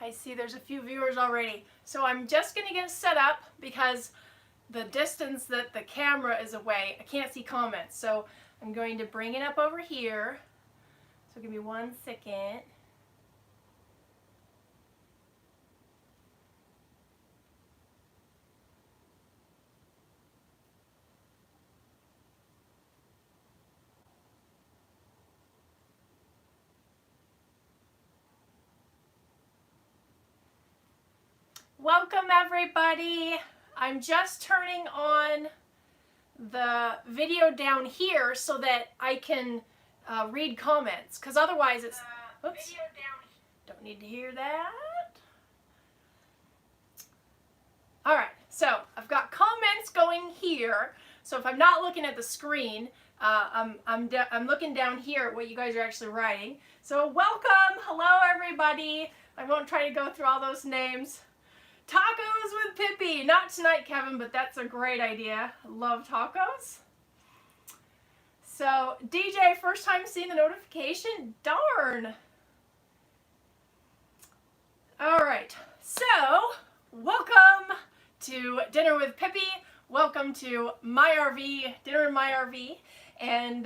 I see there's a few viewers already. So I'm just going to get set up because the distance that the camera is away, I can't see comments. So I'm going to bring it up over here. So give me 1 second. Welcome everybody. I'm just turning on the video down here so that I can read comments, because otherwise it's oops, don't need to hear that. Alright, so I've got comments going here, so if I'm not looking at the screen, I'm looking down here at what you guys are actually writing. So welcome, hello everybody. I won't try to go through all those names. Tacos with Pippi. Not tonight, Kevin, but that's a great idea. Love tacos. So, DJ, first time seeing the notification? Darn. All right. So, welcome to Dinner with Pippi. Welcome to my RV, Dinner in my RV. And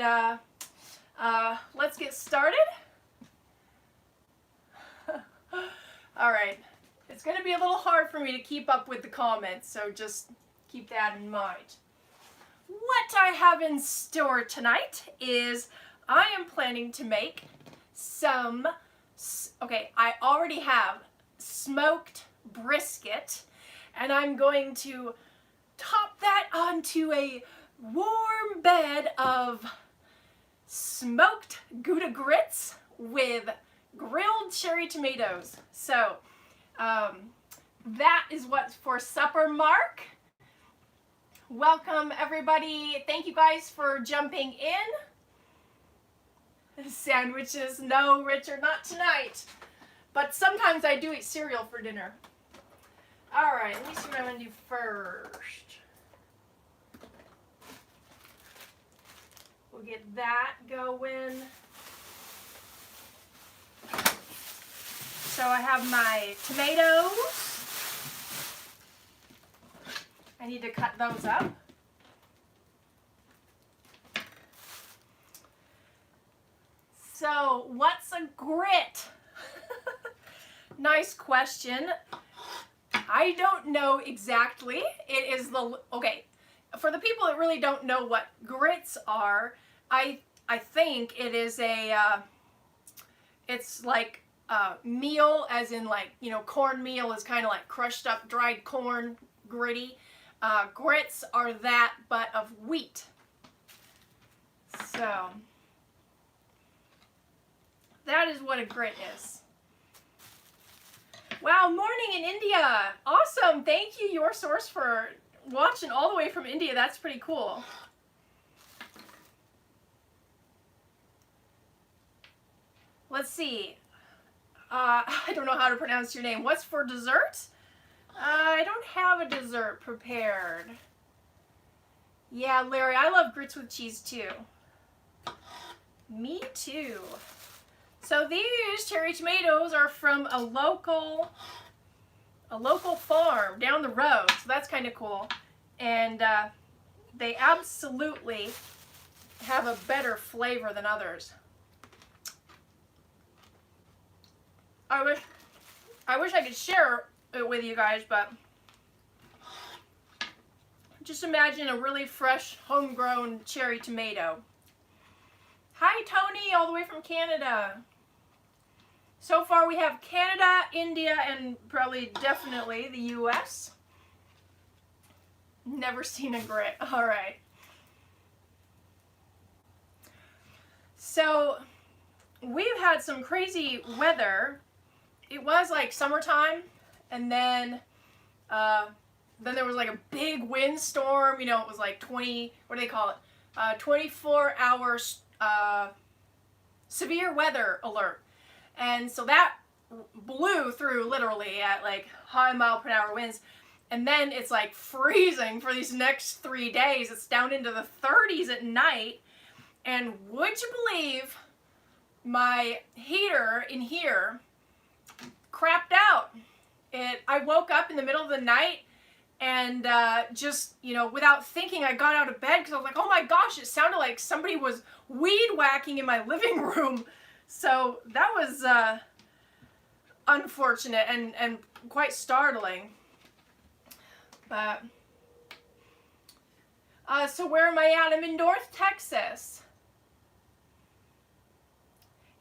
let's get started. All right. It's going to be a little hard for me to keep up with the comments, so just keep that in mind. What I have in store tonight is I am planning to make some, I already have smoked brisket, and I'm going to top that onto a warm bed of smoked Gouda grits with grilled cherry tomatoes. So, that is what's for supper, Mark. Welcome, everybody. Thank you guys for jumping in. Sandwiches. No, Richard, not tonight. But sometimes I do eat cereal for dinner. All right, let me see what I'm going to do first. We'll get that going. So I have my tomatoes. I need to cut those up. So what's a grit? Nice question. I don't know exactly. It is for the people that really don't know what grits are, I think it is it's like meal, as in like, you know, cornmeal is kind of like crushed up dried corn, gritty. Grits are that, but of wheat. So that is what a grit is. Wow, morning in India. Awesome. Thank you, Your Source, for watching all the way from India. That's pretty cool. Let's see. I don't know how to pronounce your name. What's for dessert? I don't have a dessert prepared. Yeah, Larry, I love grits with cheese too. Me too. So these cherry tomatoes are from a local farm down the road. So that's kind of cool. And they absolutely have a better flavor than others. I wish I could share it with you guys, but just imagine a really fresh, homegrown cherry tomato. Hi, Tony, all the way from Canada. So far we have Canada, India, and probably definitely the US. Never seen a grit. All right. So we've had some crazy weather. It was like summertime, and then there was like a big windstorm. You know, it was like 24 hours severe weather alert. And so that blew through literally at like high mile-per-hour winds. And then it's like freezing for these next 3 days. It's down into the 30s at night. And would you believe my heater in here crapped out. I woke up in the middle of the night and just, you know, without thinking, I got out of bed because I was like, oh my gosh, it sounded like somebody was weed whacking in my living room. So that was unfortunate and quite startling. But so where am I at? I'm in North Texas.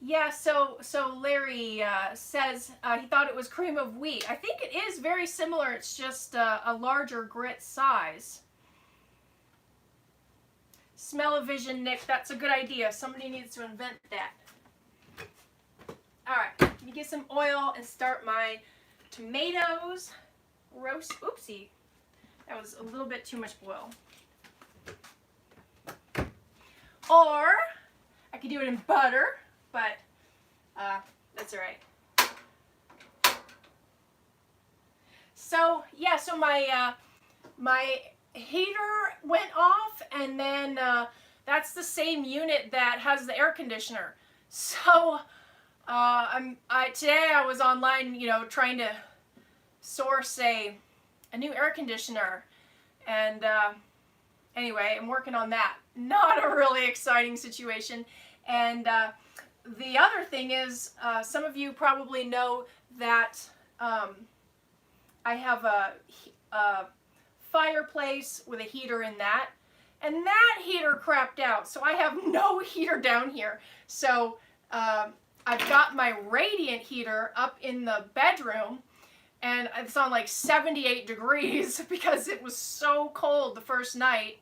Yeah, so Larry says he thought it was cream of wheat. I think it is very similar. It's just a larger grit size. Smell-o-vision, Nick. That's a good idea. Somebody needs to invent that. All right, let me get some oil and start my tomatoes. Roast. Oopsie. That was a little bit too much oil. Or I could do it in butter. But that's all right. So yeah, so my heater went off, and then that's the same unit that has the air conditioner. So today I was online, you know, trying to source a new air conditioner, and anyway, I'm working on that. Not a really exciting situation, and the other thing is, some of you probably know that I have a fireplace with a heater in that, and that heater crapped out, so I have no heater down here. So I've got my radiant heater up in the bedroom, and it's on like 78 degrees because it was so cold the first night,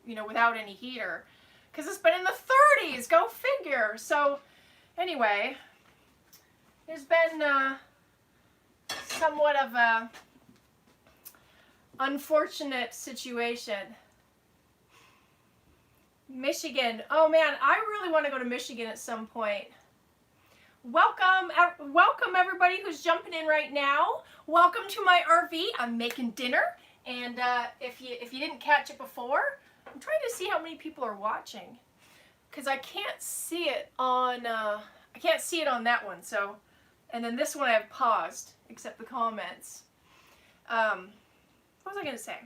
you know, without any heater. Because it's been in the 30s, go figure. So anyway, there's been somewhat of a unfortunate situation. Michigan, oh man, I really want to go to Michigan at some point. Welcome everybody who's jumping in right now. Welcome to my RV. I'm making dinner, and if you didn't catch it before, I'm trying to see how many people are watching, because I can't see it on that one. So, and then this one I've paused, except the comments. What was I going to say?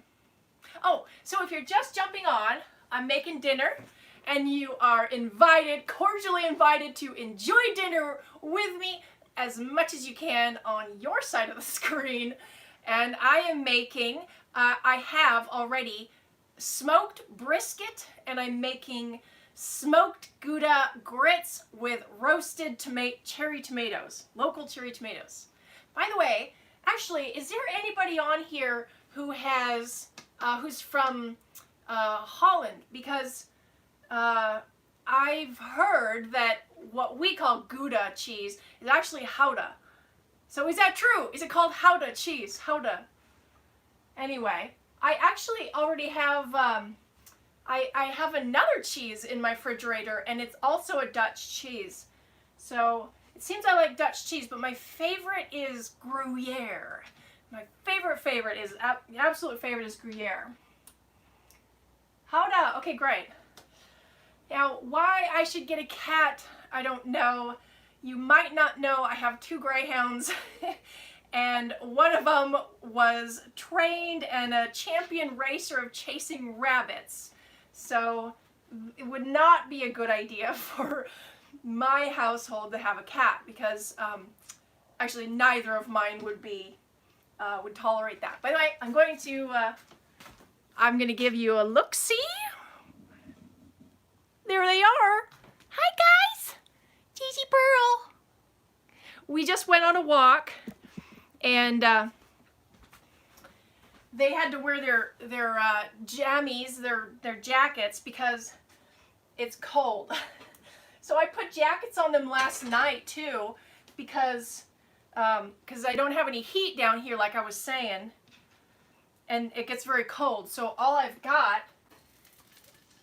Oh, so if you're just jumping on, I'm making dinner, and you are invited, cordially invited, to enjoy dinner with me as much as you can on your side of the screen. And I am making, I have already smoked brisket, and I'm making smoked Gouda grits with roasted cherry tomatoes, local cherry tomatoes. By the way, actually, is there anybody on here who has, who's from Holland? Because I've heard that what we call Gouda cheese is actually Gouda. So is that true? Is it called Gouda cheese? Gouda. Anyway, I actually already have, I have another cheese in my refrigerator, and it's also a Dutch cheese. So it seems I like Dutch cheese, but my favorite is Gruyere. My favorite is, absolute favorite is Gruyere. Gouda, okay, great. Now, why I should get a cat, I don't know. You might not know I have 2 greyhounds, and one of them was trained and a champion racer of chasing rabbits. So it would not be a good idea for my household to have a cat, because actually neither of mine would tolerate that. By the way, I'm going to give you a look-see. There they are. Hi guys, Gigi Pearl. We just went on a walk, and they had to wear their jammies, their jackets, because it's cold. So I put jackets on them last night too, because I don't have any heat down here, like I was saying, and it gets very cold. So all I've got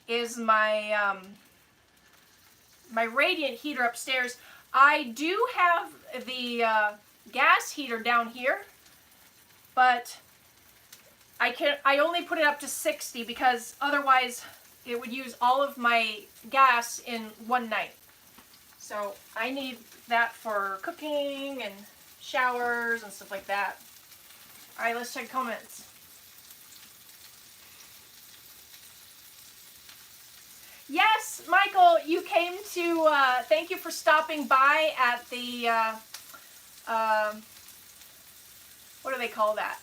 is my my radiant heater upstairs. I do have the gas heater down here, but I only put it up to 60 because otherwise it would use all of my gas in one night. So I need that for cooking and showers and stuff like that. All right, let's check comments. Yes, Michael, you came to, thank you for stopping by at the, what do they call that?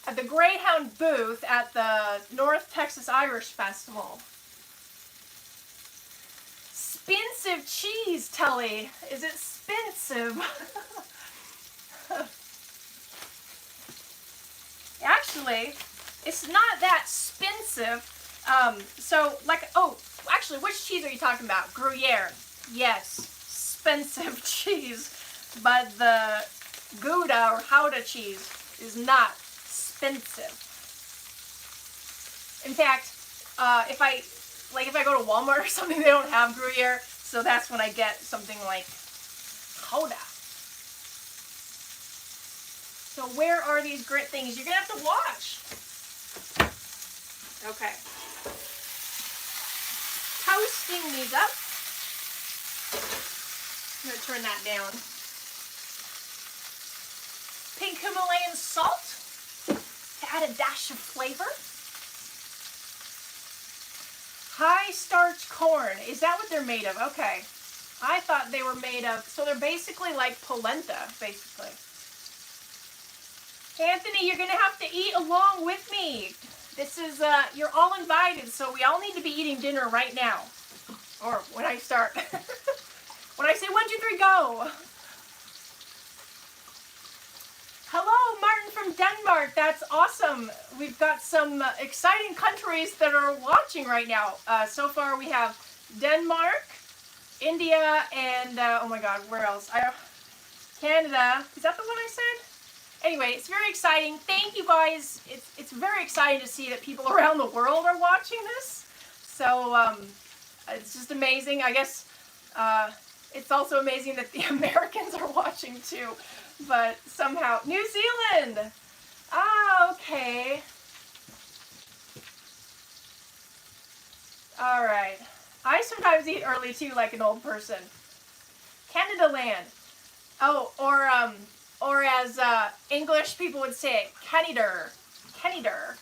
At the Greyhound booth at the North Texas Irish Festival. Expensive cheese, Telly. Is it expensive? Actually, it's not that expensive. So, like, oh, actually, which cheese are you talking about? Gruyere. Yes, expensive cheese. But the Gouda or Gouda cheese is not expensive. In fact, if I go to Walmart or something, they don't have Gruyere, so that's when I get something like Gouda. So where are these grit things? You're gonna have to watch. Okay. Toasting these up. I'm gonna turn that down. Pink Himalayan salt to add a dash of flavor. High starch corn. Is that what they're made of? Okay. I thought they were made of, so they're basically like polenta, basically. Anthony, you're gonna have to eat along with me. This is, you're all invited, so we all need to be eating dinner right now. Or when I start. When I say 1, 2, 3, go. Hello, Martin from Denmark. That's awesome. We've got some exciting countries that are watching right now. So far we have Denmark, India, and, oh my God, where else? Canada. Is that the one I said? Anyway, it's very exciting. Thank you guys. It's very exciting to see that people around the world are watching this. So it's just amazing. I guess it's also amazing that the Americans are watching too. But somehow, New Zealand. Ah, okay. All right. I sometimes eat early too, like an old person. Canada land. Oh, or as English people would say it, Canada. Canada.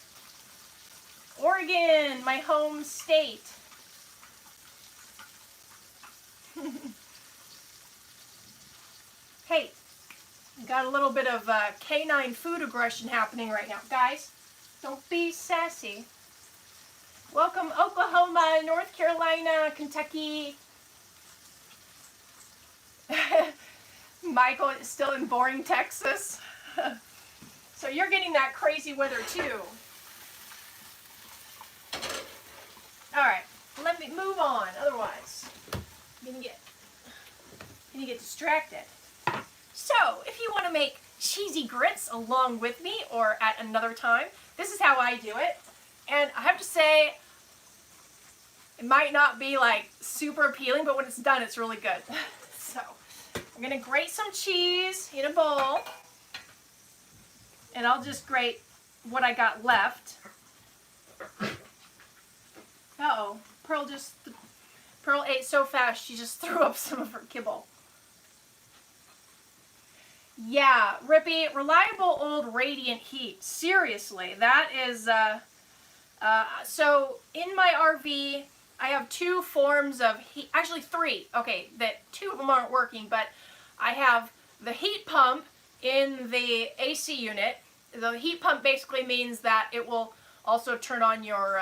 Oregon, my home state. Hey, got a little bit of canine food aggression happening right now. Guys, don't be sassy. Welcome Oklahoma, North Carolina, Kentucky. Michael is still in boring Texas. So you're getting that crazy weather too. All right, let me move on. Otherwise, I'm gonna get distracted. So if you want to make cheesy grits along with me or at another time, this is how I do it. And I have to say, it might not be like super appealing, but when it's done, it's really good. So I'm gonna grate some cheese in a bowl, and I'll just grate what I got left. Uh-oh, Pearl ate so fast she just threw up some of her kibble. Yeah, Rippy, reliable old radiant heat. Seriously, that is, so in my RV, I have 2 forms of heat, actually 3, okay, that 2 of them aren't working, but I have the heat pump in the AC unit. The heat pump basically means that it will also turn on your,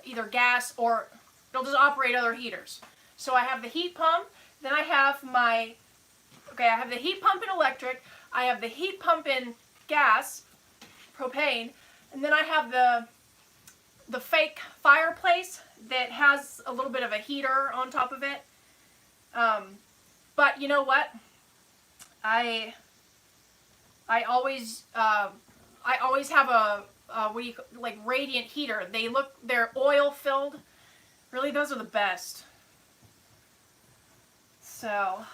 either gas or it'll just operate other heaters. So I have the heat pump, then I have my, okay, I have the heat pump in electric, I have the heat pump in gas, propane, and then I have the fake fireplace that has a little bit of a heater on top of it. But you know what? I always have a like radiant heater. They're oil filled. Really, those are the best. So,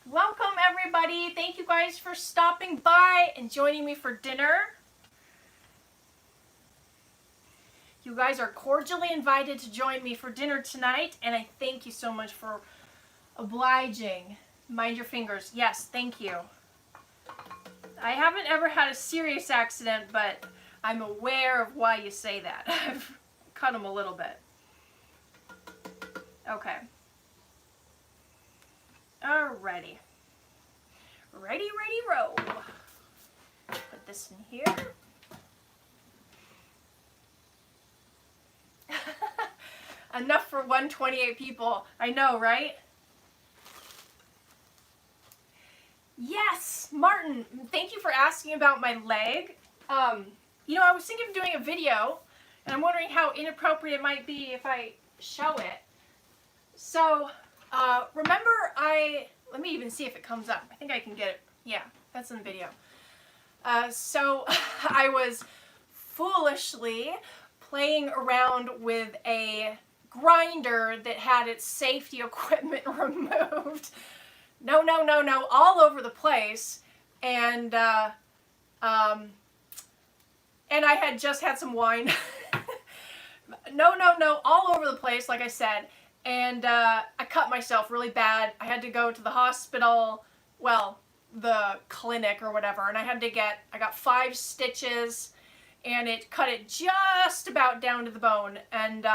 welcome everybody. Thank you guys for stopping by and joining me for dinner. You guys are cordially invited to join me for dinner tonight, and I thank you so much for obliging Mind your fingers. Yes, thank you. I haven't ever had a serious accident, but I'm aware of why you say that. I've cut them a little bit. Okay. Alrighty. Ready, roll. Put this in here. Enough for 128 people. I know, right? Yes, Martin, thank you for asking about my leg. You know, I was thinking of doing a video, and I'm wondering how inappropriate it might be if I show it. So, remember let me even see if it comes up. I think I can get it. Yeah, that's in the video. So, I was foolishly playing around with a grinder that had its safety equipment removed. No, all over the place. And I had just had some wine. No, all over the place, like I said. And I cut myself really bad. I had to go to the hospital, well, the clinic or whatever, and I got 5 stitches, and it cut it just about down to the bone. And,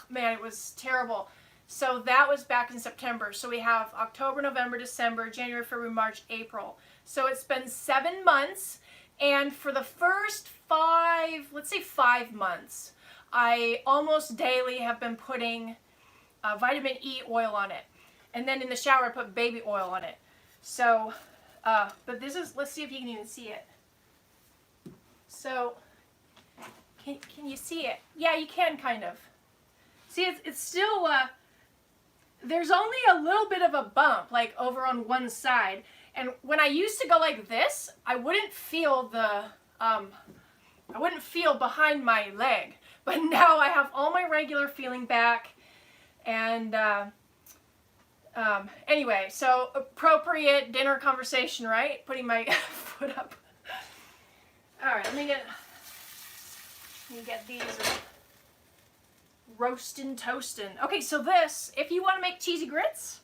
man, it was terrible. So that was back in September. So we have October, November, December, January, February, March, April. So it's been 7 months, and for the first 5 months, I almost daily have been putting vitamin E oil on it. And then in the shower I put baby oil on it. So, but this is, let's see if you can even see it. So, can you see it? Yeah, you can kind of. See, it's still, there's only a little bit of a bump, like over on one side. And when I used to go like this, I wouldn't feel behind my leg. But now I have all my regular feeling back. And anyway, so appropriate dinner conversation, right? Putting my foot up. All right, let me get these roastin' toastin'. Okay, so this, if you want to make cheesy grits,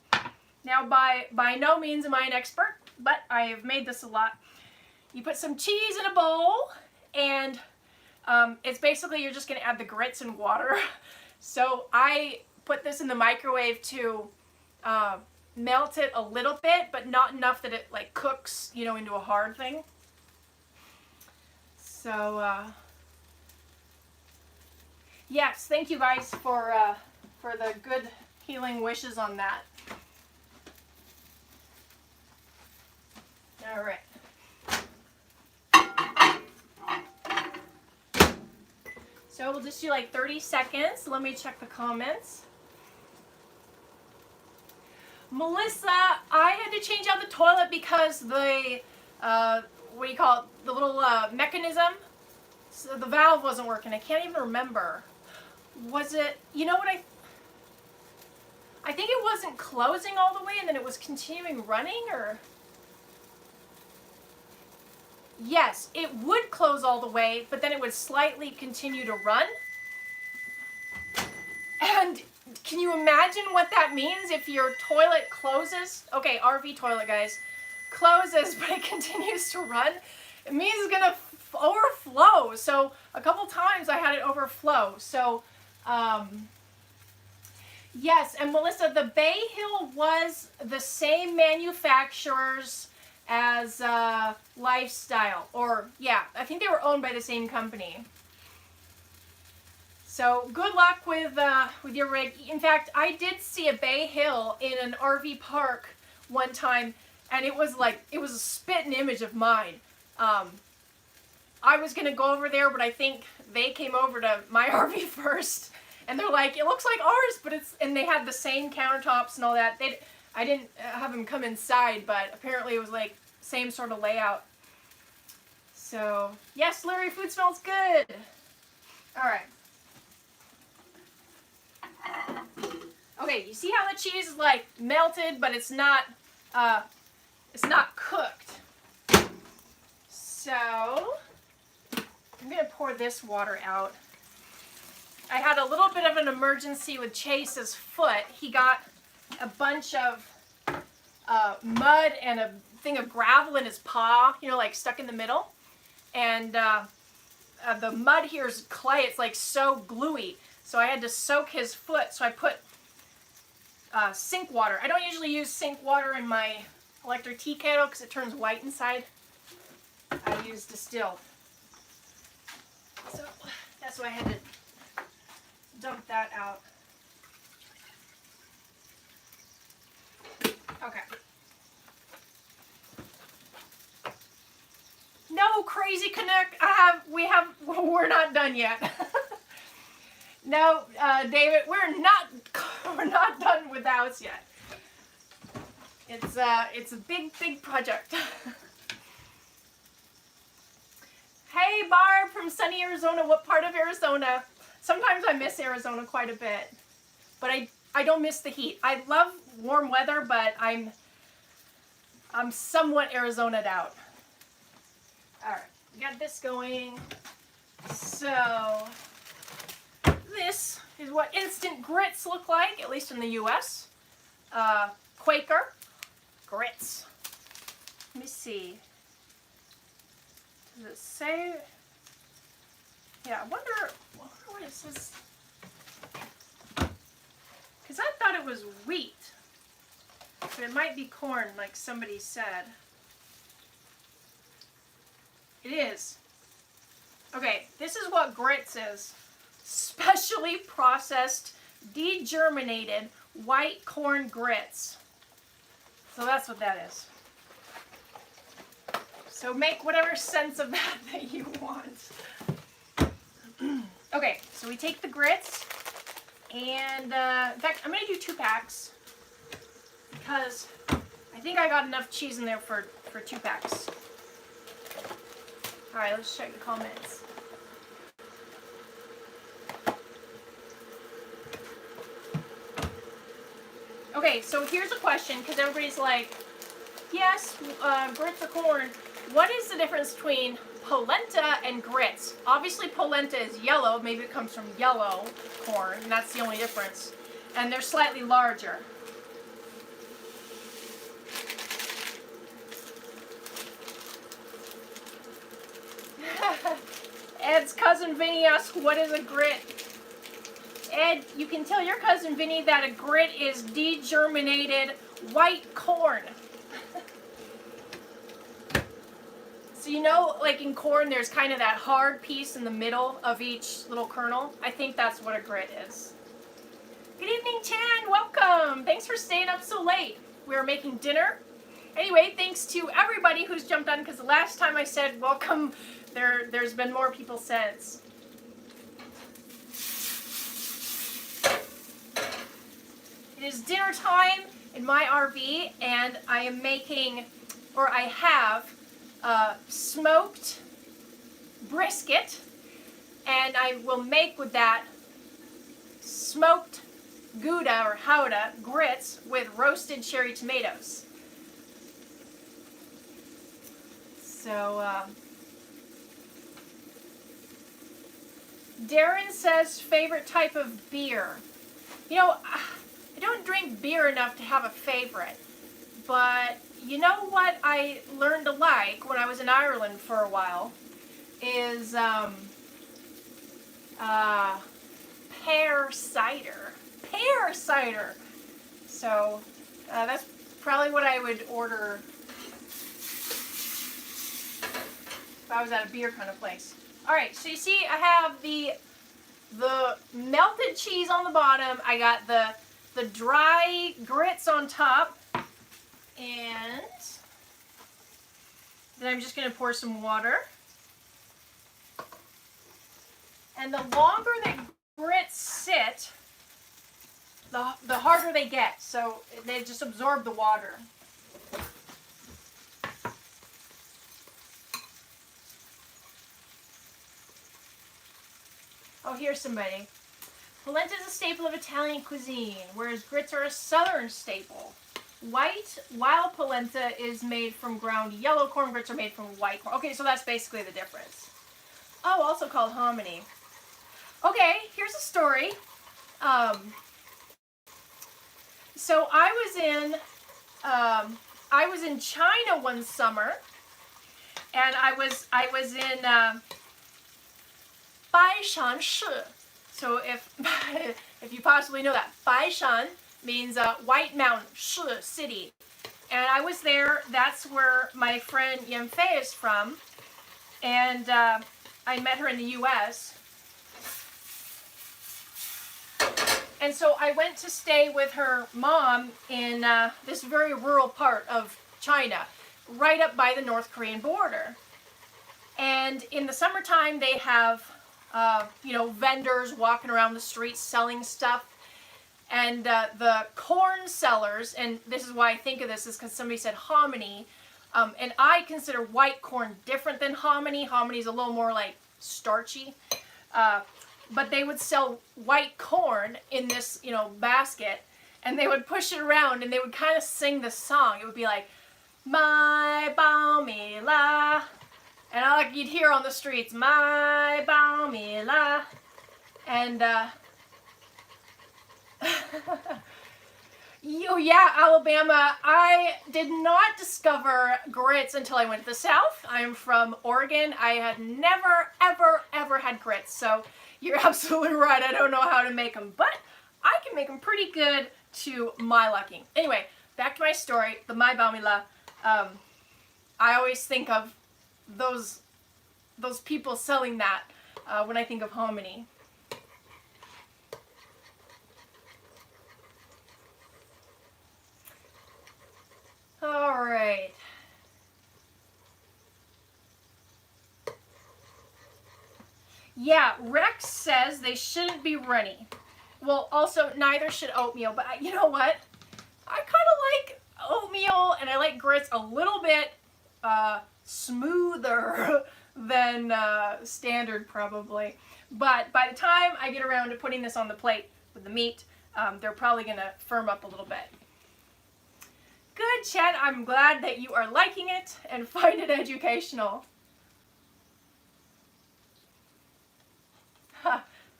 now by no means am I an expert, but I have made this a lot. You put some cheese in a bowl, and it's basically you're just going to add the grits and water. So I put this in the microwave to melt it a little bit, but not enough that it like cooks, you know, into a hard thing. So yes, thank you guys for the good healing wishes on that. All right. So we'll just do like 30 seconds. Let me check the comments. Melissa, I had to change out the toilet because the, what do you call it, the little mechanism, so the valve wasn't working. I can't even remember. Was it, you know what, I think it wasn't closing all the way and then it was continuing running, or? Yes, it would close all the way, but then it would slightly continue to run. And can you imagine what that means if your toilet closes? Okay, RV toilet, guys. Closes, but it continues to run. It means it's going to overflow. So a couple times I had it overflow. So, yes, and Melissa, the Bay Hill was the same manufacturers as Lifestyle, or yeah, I think they were owned by the same company. So good luck with your rig. In fact, I did see a Bay Hill in an RV park one time, and it was a spitting image of mine. I was gonna go over there, but I think they came over to my RV first, and they're like, it looks like ours, but and they had the same countertops and all that. I didn't have them come inside, but apparently it was like same sort of layout. So, yes, Larry, food smells good. All right. Okay, you see how the cheese is like melted, but it's not cooked. So, I'm gonna pour this water out. I had a little bit of an emergency with Chase's foot. He got a bunch of mud and a thing of gravel in his paw, you know, like stuck in the middle. And the mud here is clay. It's like so gluey. So I had to soak his foot. So I put sink water. I don't usually use sink water in my electric tea kettle because it turns white inside. I use distilled. So that's why I had to dump that out. Okay. No, Crazy Connect. We're not done yet. No, David, we're not done with the house yet. It's a big project. Hey, Barb from sunny Arizona. What part of Arizona? Sometimes I miss Arizona quite a bit, but I don't miss the heat. I love warm weather, but I'm somewhat Arizona'd out. All right, we got this going. So this is what instant grits look like, at least in the U.S. Quaker grits. Let me see. Does it say? Yeah, I wonder what it says. Because I thought it was wheat, but it might be corn, like somebody said. It is. Okay, this is what grits is. Specially processed, degerminated white corn grits. So that's what that is. So make whatever sense of that you want. Okay, so we take the grits, and in fact, I'm going to do 2 packs because I think I got enough cheese in there for 2 packs. All right, let's check the comments. Okay, so here's a question, because everybody's like, yes, grits are corn. What is the difference between polenta and grits? Obviously, polenta is yellow. Maybe it comes from yellow corn, and that's the only difference. And they're slightly larger. Ed's cousin Vinny asked, what is a grit? Ed, you can tell your cousin Vinny that a grit is degerminated white corn. So you know, like in corn, there's kind of that hard piece in the middle of each little kernel. I think that's what a grit is. Good evening, Chan. Welcome. Thanks for staying up so late. We were making dinner. Anyway, thanks to everybody who's jumped on, because the last time I said welcome, there's been more people since. It is dinner time in my RV, and I am making, or I have, smoked brisket, and I will make with that smoked Gouda or Howda grits with roasted cherry tomatoes. So, Darren says favorite type of beer. You know, I don't drink beer enough to have a favorite, but you know what I learned to like when I was in Ireland for a while is pear cider. Pear cider. So that's probably what I would order if I was at a beer kind of place. All right, so you see I have the melted cheese on the bottom. I got the dry grits on top. And then I'm just going to pour some water. And the longer the grits sit, the harder they get. So they just absorb the water. Oh, here's somebody. Polenta is a staple of Italian cuisine, whereas grits are a southern staple. White, wild polenta is made from ground yellow corn. Grits are made from white corn. Okay, so that's basically the difference. Oh, also called hominy. Okay, here's a story. So I was in I was in China one summer, and I was in Baishan Shi. So if if you possibly know that, Baishan means White Mountain, Shi, city. And I was there. That's where my friend Yanfei is from, and I met her in the U.S. And so I went to stay with her mom in this very rural part of China, right up by the North Korean border. And in the summertime, they have, vendors walking around the streets selling stuff. And the corn sellers, and this is why I think of this, is because somebody said hominy. And I consider white corn different than hominy. Hominy is a little more like starchy. But they would sell white corn in this, basket, and they would push it around, and they would kind of sing this song. It would be like, "My bao mi la," and like you'd hear on the streets, "My bao mi la," and yeah, Alabama. I did not discover grits until I went to the South. I'm from Oregon. I had never, ever, ever had grits, so you're absolutely right. I don't know how to make them, but I can make them pretty good to my liking. Anyway, back to my story, the Mai Bao Mi La. I always think of those people selling that when I think of hominy. All right. Yeah, Rex says they shouldn't be runny. Well, also, neither should oatmeal, but you know what? I kind of like oatmeal, and I like grits a little bit smoother than standard, probably. But by the time I get around to putting this on the plate with the meat, they're probably going to firm up a little bit. Good, Chet. I'm glad that you are liking it and find it educational.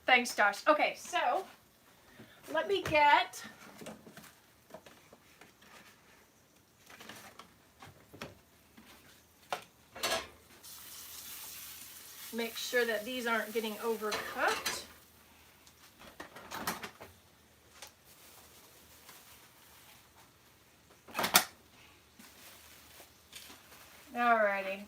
Thanks, Josh. Okay, so let me get make sure that these aren't getting overcooked. Alrighty.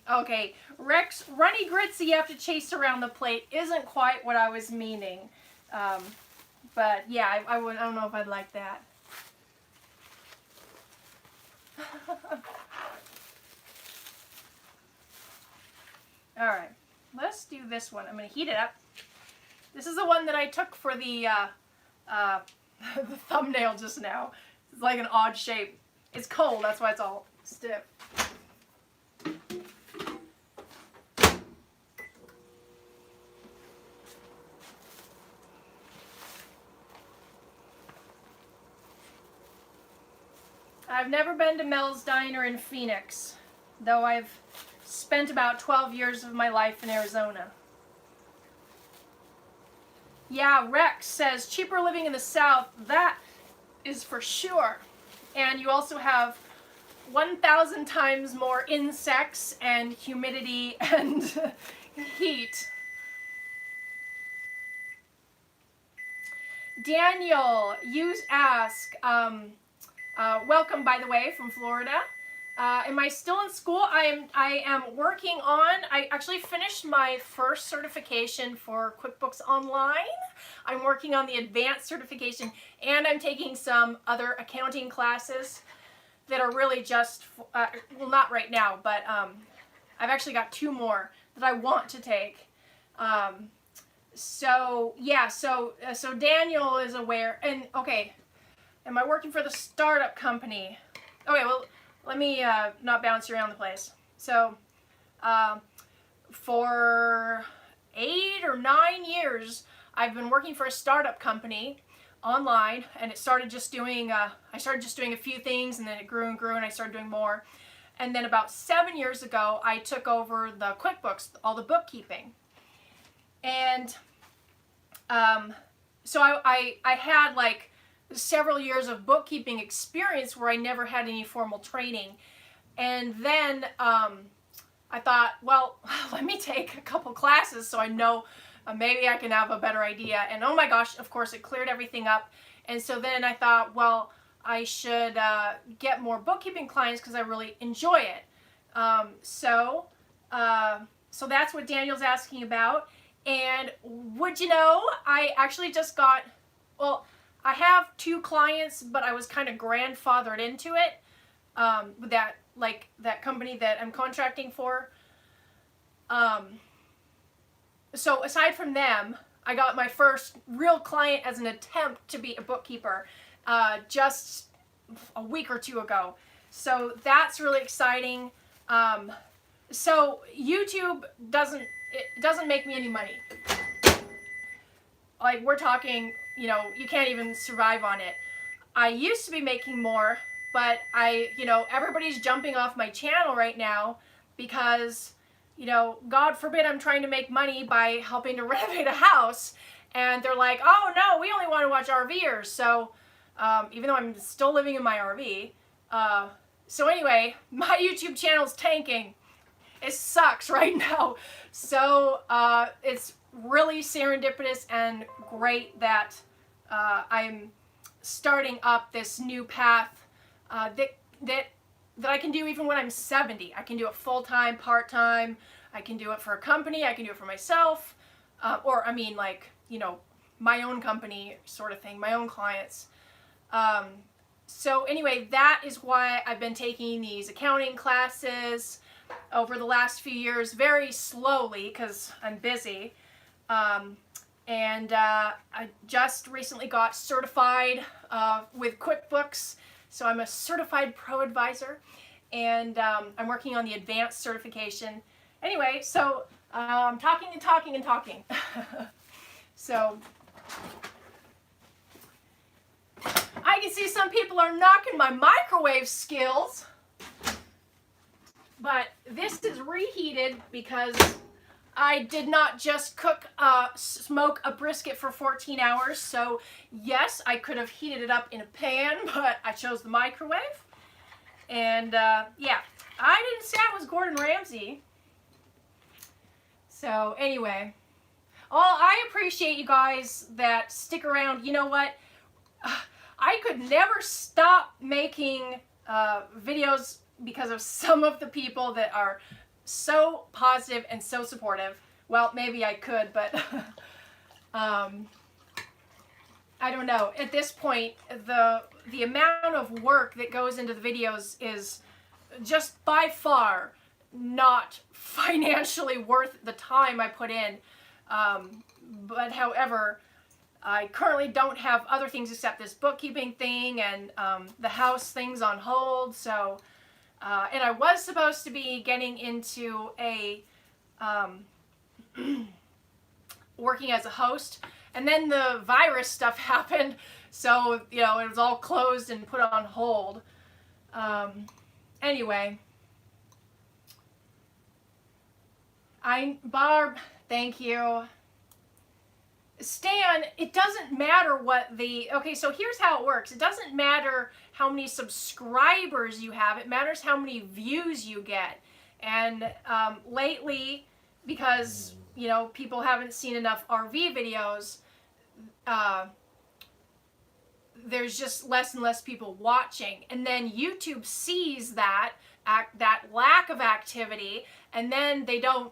Okay, Rex, runny grits that you have to chase around the plate isn't quite what I was meaning. But yeah, I don't know if I'd like that. Alright, let's do this one. I'm going to heat it up. This is the one that I took for the, the thumbnail just now. It's like an odd shape. It's cold, that's why it's all stiff. I've never been to Mel's Diner in Phoenix, though I've spent about 12 years of my life in Arizona. Yeah, Rex says, cheaper living in the South, that is for sure. And you also have 1,000 times more insects and humidity and heat. Daniel, you ask, welcome, by the way, from Florida. Am I still in school? I am working on, I actually finished my first certification for QuickBooks Online. I'm working on the advanced certification, and I'm taking some other accounting classes that are really just, well, not right now, but I've actually got 2 more that I want to take. So Daniel is aware, and okay, am I working for the startup company? Okay, well, let me not bounce around the place. So, for 8 or 9 years, I've been working for a startup company online, and it started just doing, I started just doing a few things, and then it grew and grew, and I started doing more. And then about 7 years ago, I took over the QuickBooks, all the bookkeeping. And so I had like several years of bookkeeping experience where I never had any formal training. And then I thought, well, let me take a couple classes so I know maybe I can have a better idea. And oh my gosh, of course, it cleared everything up. And so then I thought, well, I should get more bookkeeping clients because I really enjoy it. So that's what Daniel's asking about. And would you know, I actually just got, well, I have 2 clients, but I was kind of grandfathered into it with that company that I'm contracting for. So aside from them, I got my first real client as an attempt to be a bookkeeper just a week or 2 ago. So that's really exciting. So YouTube doesn't make me any money. Like, we're talking, you know, you can't even survive on it. I used to be making more, but everybody's jumping off my channel right now because, you know, God forbid I'm trying to make money by helping to renovate a house. And they're like, oh no, we only want to watch RVers. So, even though I'm still living in my RV. So anyway, my YouTube channel's tanking. It sucks right now. So, it's really serendipitous and great that I'm starting up this new path that I can do even when I'm 70. I can do it full-time, part-time. I can do it for a company. I can do it for myself. Or, I mean, like, you know, my own company sort of thing, my own clients. So anyway, that is why I've been taking these accounting classes over the last few years very slowly because I'm busy. And I just recently got certified with QuickBooks. So I'm a certified pro advisor, and I'm working on the advanced certification. Anyway, so I'm talking and talking and talking. So I can see some people are knocking my microwave skills, but this is reheated because I did not just smoke a brisket for 14 hours. So yes, I could have heated it up in a pan, but I chose the microwave. And yeah, I didn't say I was Gordon Ramsay. So anyway, I appreciate you guys that stick around. You know what? I could never stop making videos because of some of the people that are so positive and so supportive. Well, maybe I could, but I don't know. At this point, the amount of work that goes into the videos is just by far not financially worth the time I put in. But however, I currently don't have other things except this bookkeeping thing and the house things on hold. So, and I was supposed to be getting into a working as a host, and then the virus stuff happened. So, you know, it was all closed and put on hold. Anyway, Barb, thank you. Stan, it doesn't matter okay, so here's how it works. It doesn't matter how many subscribers you have. It matters how many views you get. And lately, because, you know, people haven't seen enough RV videos, there's just less and less people watching. And then YouTube sees that lack of activity, and then they don't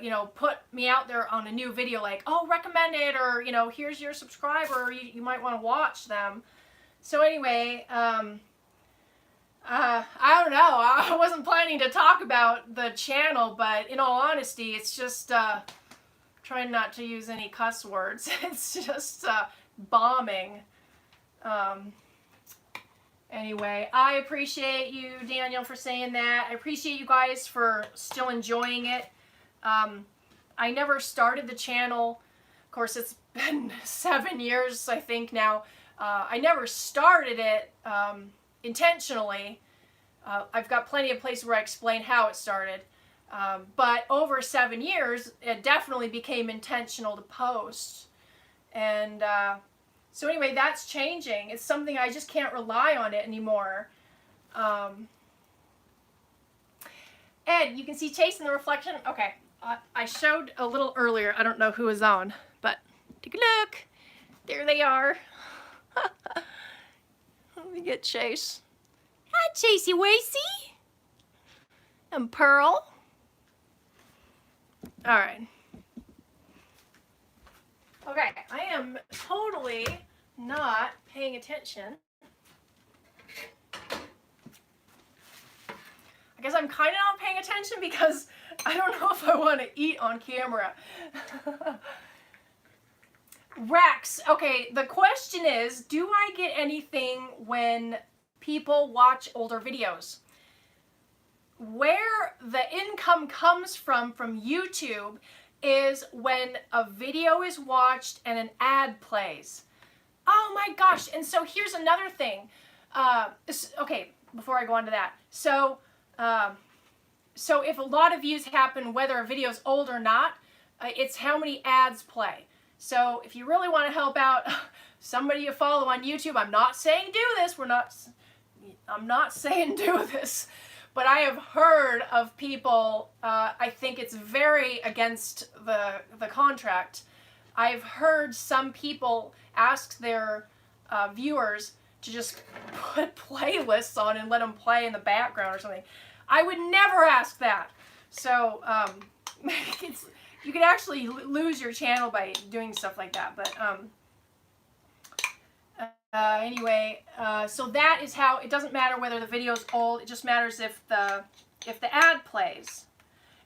you know, put me out there on a new video like, oh, recommend it, or, you know, here's your subscriber, you might want to watch them. So anyway, I don't know, I wasn't planning to talk about the channel, but in all honesty, it's just trying not to use any cuss words. It's just bombing. Anyway, I appreciate you, Daniel, for saying that. I appreciate you guys for still enjoying it. I never started the channel. Of course, it's been 7 years, I think, now. I never started it intentionally. I've got plenty of places where I explain how it started. But over 7 years, it definitely became intentional to post. And So anyway, that's changing. It's something I just can't rely on it anymore. Ed, you can see Chase in the reflection. Okay, I showed a little earlier. I don't know who is on, but take a look. There they are. Let me get Chase. Hi, Chasey Wasey. And Pearl. All right. Okay, I am totally not paying attention. I guess I'm kind of not paying attention because I don't know if I want to eat on camera. Rex, okay, the question is, do I get anything when people watch older videos? Where the income comes from YouTube is when a video is watched and an ad plays. Oh my gosh, and so here's another thing. Okay, before I go on to that. So if a lot of views happen whether a video is old or not, it's how many ads play. So if you really want to help out somebody you follow on YouTube, I'm not saying do this, I'm not saying do this, but I have heard of people, I think it's very against the contract. I've heard some people ask their viewers to just put playlists on and let them play in the background or something. I would never ask that. So you could actually lose your channel by doing stuff like that. But anyway, so that is how, it doesn't matter whether the video's old, it just matters if the ad plays.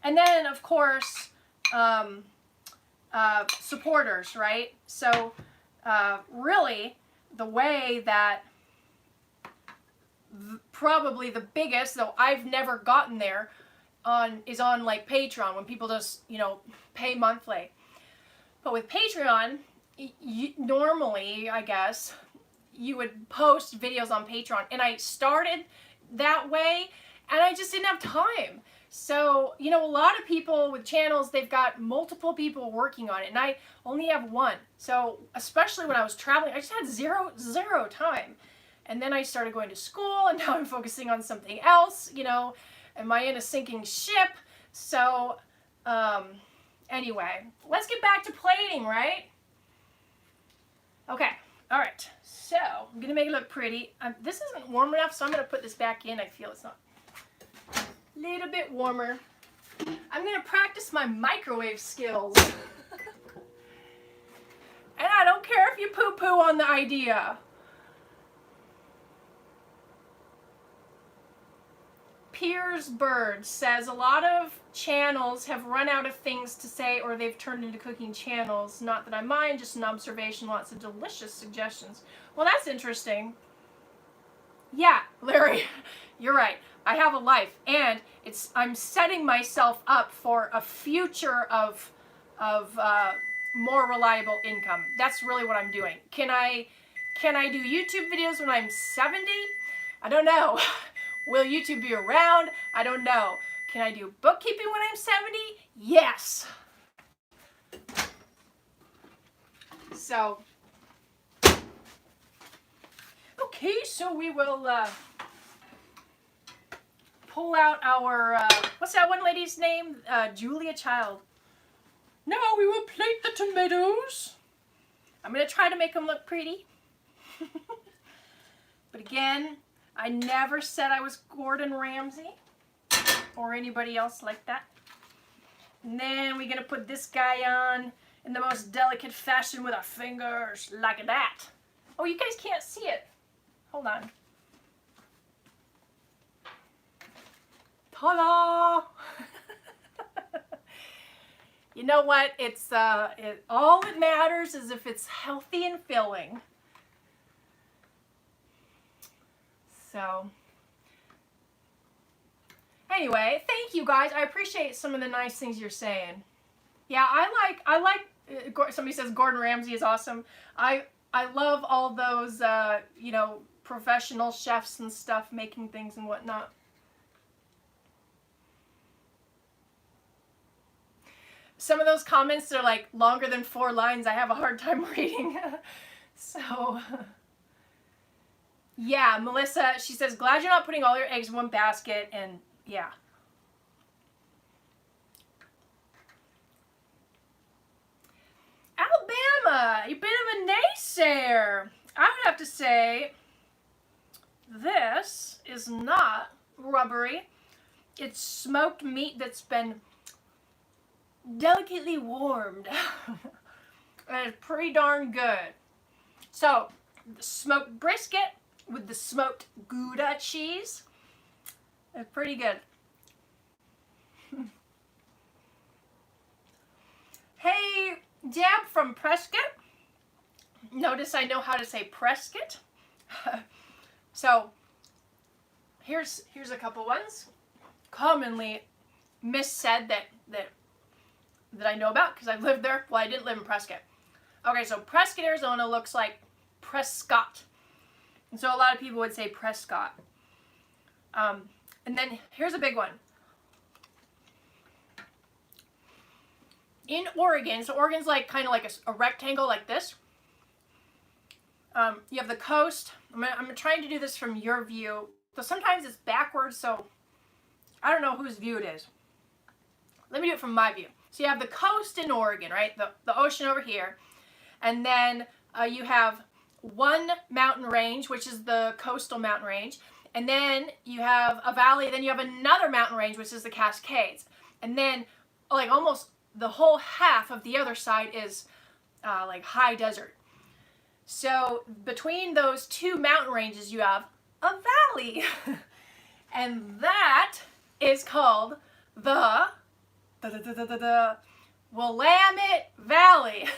And then of course, supporters, right? So really the way that probably the biggest, though I've never gotten there, is on like Patreon, when people just, you know, pay monthly. But with Patreon, normally, I guess, you would post videos on Patreon, and I started that way, and I just didn't have time. So, you know, a lot of people with channels, they've got multiple people working on it, and I only have one. So, especially when I was traveling, I just had zero time. And then I started going to school, and now I'm focusing on something else, you know. Am I in a sinking ship? So, anyway, let's get back to plating, right? Okay, all right. So, I'm going to make it look pretty. This isn't warm enough, so I'm going to put this back in. I feel it's not a little bit warmer. I'm going to practice my microwave skills. And I don't care if you poo-poo on the idea. Piers Bird says a lot of channels have run out of things to say, or they've turned into cooking channels. Not that I mind, just an observation. Lots of delicious suggestions. Well, that's interesting. Yeah, Larry, you're right. I have a life, and I'm setting myself up for a future of more reliable income. That's really what I'm doing. Can I do YouTube videos when I'm 70? I don't know. Will YouTube be around? I don't know. Can I do bookkeeping when I'm 70? Yes. So, okay, so we will pull out our, what's that one lady's name? Julia Child. Now we will plate the tomatoes. I'm going to try to make them look pretty. But again, I never said I was Gordon Ramsay or anybody else like that. And then we're going to put this guy on in the most delicate fashion with our fingers, like that. Oh, you guys can't see it. Hold on. Ta-da! You know what? It's all that matters is if it's healthy and filling. So, anyway, thank you guys. I appreciate some of the nice things you're saying. Yeah, I like. Somebody says Gordon Ramsay is awesome. I love all those you know, professional chefs and stuff making things and whatnot. Some of those comments are like longer than 4 lines. I have a hard time reading. So, yeah, Melissa, she says, glad you're not putting all your eggs in one basket, and yeah. Alabama, you're a bit of a naysayer. I would have to say, this is not rubbery. It's smoked meat that's been delicately warmed. And it's pretty darn good. So, the smoked brisket with the smoked Gouda cheese is pretty good. Hey, Deb from Prescott. Notice I know how to say Prescott. So, here's a couple ones commonly missaid that I know about because I've lived there. Well, I didn't live in Prescott. Okay, so Prescott, Arizona looks like Prescott. And so a lot of people would say Prescott. And then here's a big one. In Oregon, so Oregon's like kind of like a rectangle like this. You have the coast. I'm trying to do this from your view. So sometimes it's backwards, so I don't know whose view it is. Let me do it from my view. So you have the coast in Oregon, right? The ocean over here. And then you have one mountain range, which is the coastal mountain range. And then you have a valley. Then you have another mountain range, which is the Cascades. And then like almost the whole half of the other side is like high desert. So between those two mountain ranges, you have a valley. And that is called the Willamette Valley.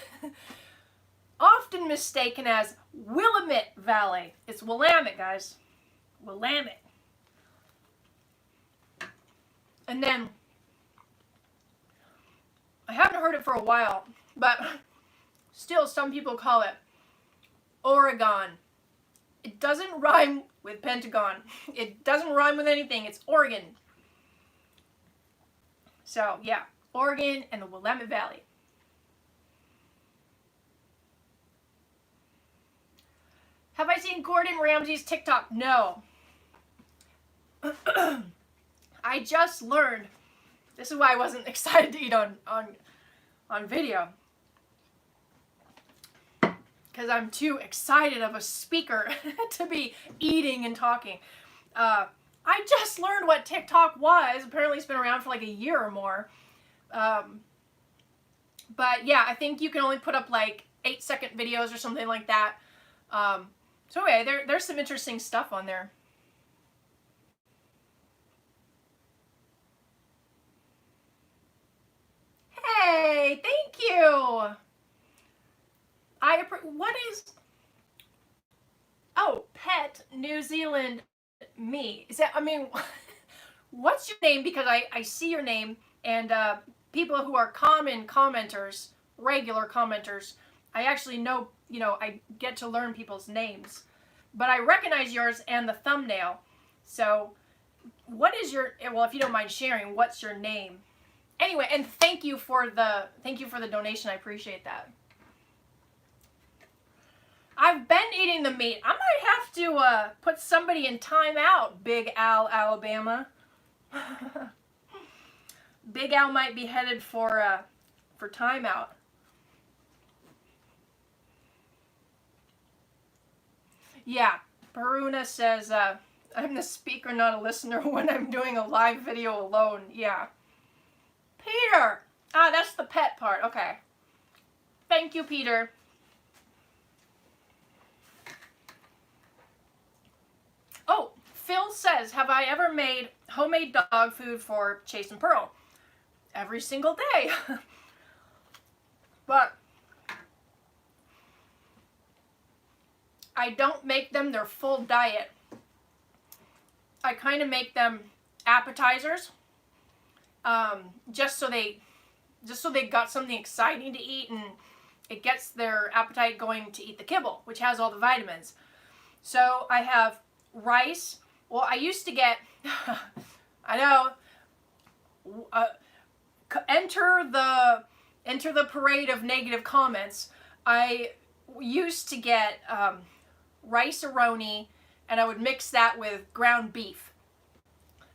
Often mistaken as Willamette Valley. It's Willamette, guys. Willamette. And then, I haven't heard it for a while, but still some people call it Oregon. It doesn't rhyme with Pentagon. It doesn't rhyme with anything. It's Oregon. So, yeah, Oregon and the Willamette Valley. Have I seen Gordon Ramsay's TikTok? No. I just learned. This is why I wasn't excited to eat on video. Because I'm too excited of a speaker to be eating and talking. I just learned what TikTok was. Apparently it's been around for like a year or more. But yeah, I think you can only put up like 8-second videos or something like that. So anyway, there's some interesting stuff on there. Hey, thank you. What is? Oh, Pet New Zealand me. Is that? I mean, what's your name? Because I see your name, and people who are common commenters, regular commenters, I actually know. You know, I get to learn people's names, but I recognize yours and the thumbnail. So, what is your? Well, if you don't mind sharing, what's your name? Anyway, and thank you for the donation. I appreciate that. I've been eating the meat. I might have to put somebody in timeout, Big Al, Alabama. Big Al might be headed for timeout. Yeah, Peruna says, I'm the speaker, not a listener when I'm doing a live video alone. Yeah. Peter! Ah, that's the pet part. Okay. Thank you, Peter. Oh, Phil says, have I ever made homemade dog food for Chase and Pearl? Every single day. But I don't make them their full diet. I kind of make them appetizers, just so they got something exciting to eat, and it gets their appetite going to eat the kibble, which has all the vitamins. So I have rice. Well, I used to get, I know, enter the parade of negative comments. I used to get rice-a-roni, and I would mix that with ground beef.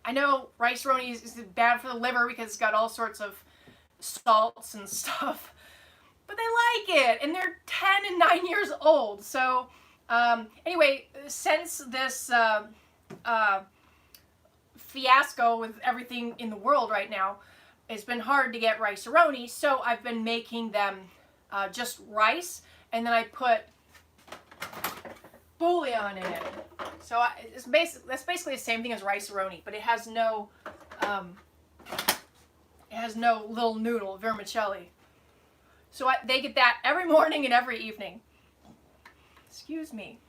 I know rice-a-roni is bad for the liver because it's got all sorts of salts and stuff, but they like it, and they're 10 and 9 years old. So anyway, since this fiasco with everything in the world right now, it's been hard to get rice-a-roni, so I've been making them just rice, and then I put bouillon in it. So that's basically the same thing as rice-a-roni, but it has no little noodle, vermicelli. So they get that every morning and every evening. Excuse me.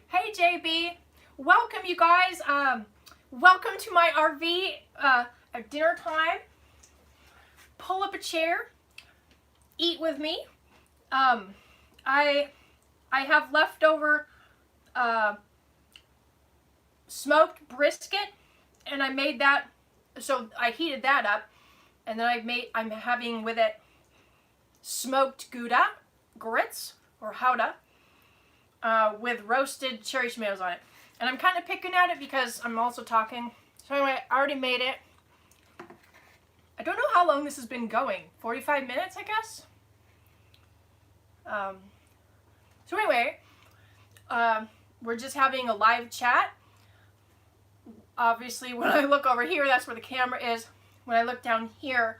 Hey JB, welcome you guys. Welcome to my RV at dinner time. Pull up a chair, eat with me. I have leftover smoked brisket, and I made that. So I heated that up, and then I'm having with it smoked Gouda, grits, or Gouda, with roasted cherry tomatoes on it. And I'm kind of picking at it because I'm also talking. So anyway, I already made it. I don't know how long this has been going. 45 minutes, I guess? So anyway, we're just having a live chat. Obviously, when I look over here, that's where the camera is. When I look down here,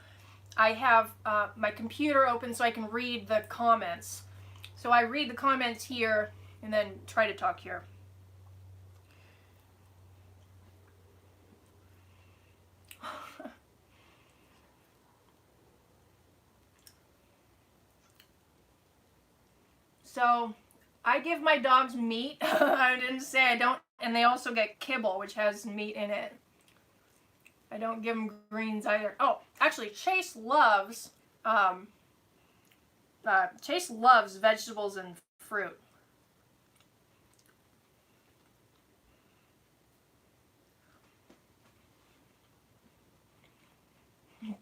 I have my computer open so I can read the comments. So I read the comments here and then try to talk here. So I give my dogs meat. I didn't say I don't, and they also get kibble, which has meat in it. I don't give them greens either. Oh, actually, Chase loves vegetables and fruit.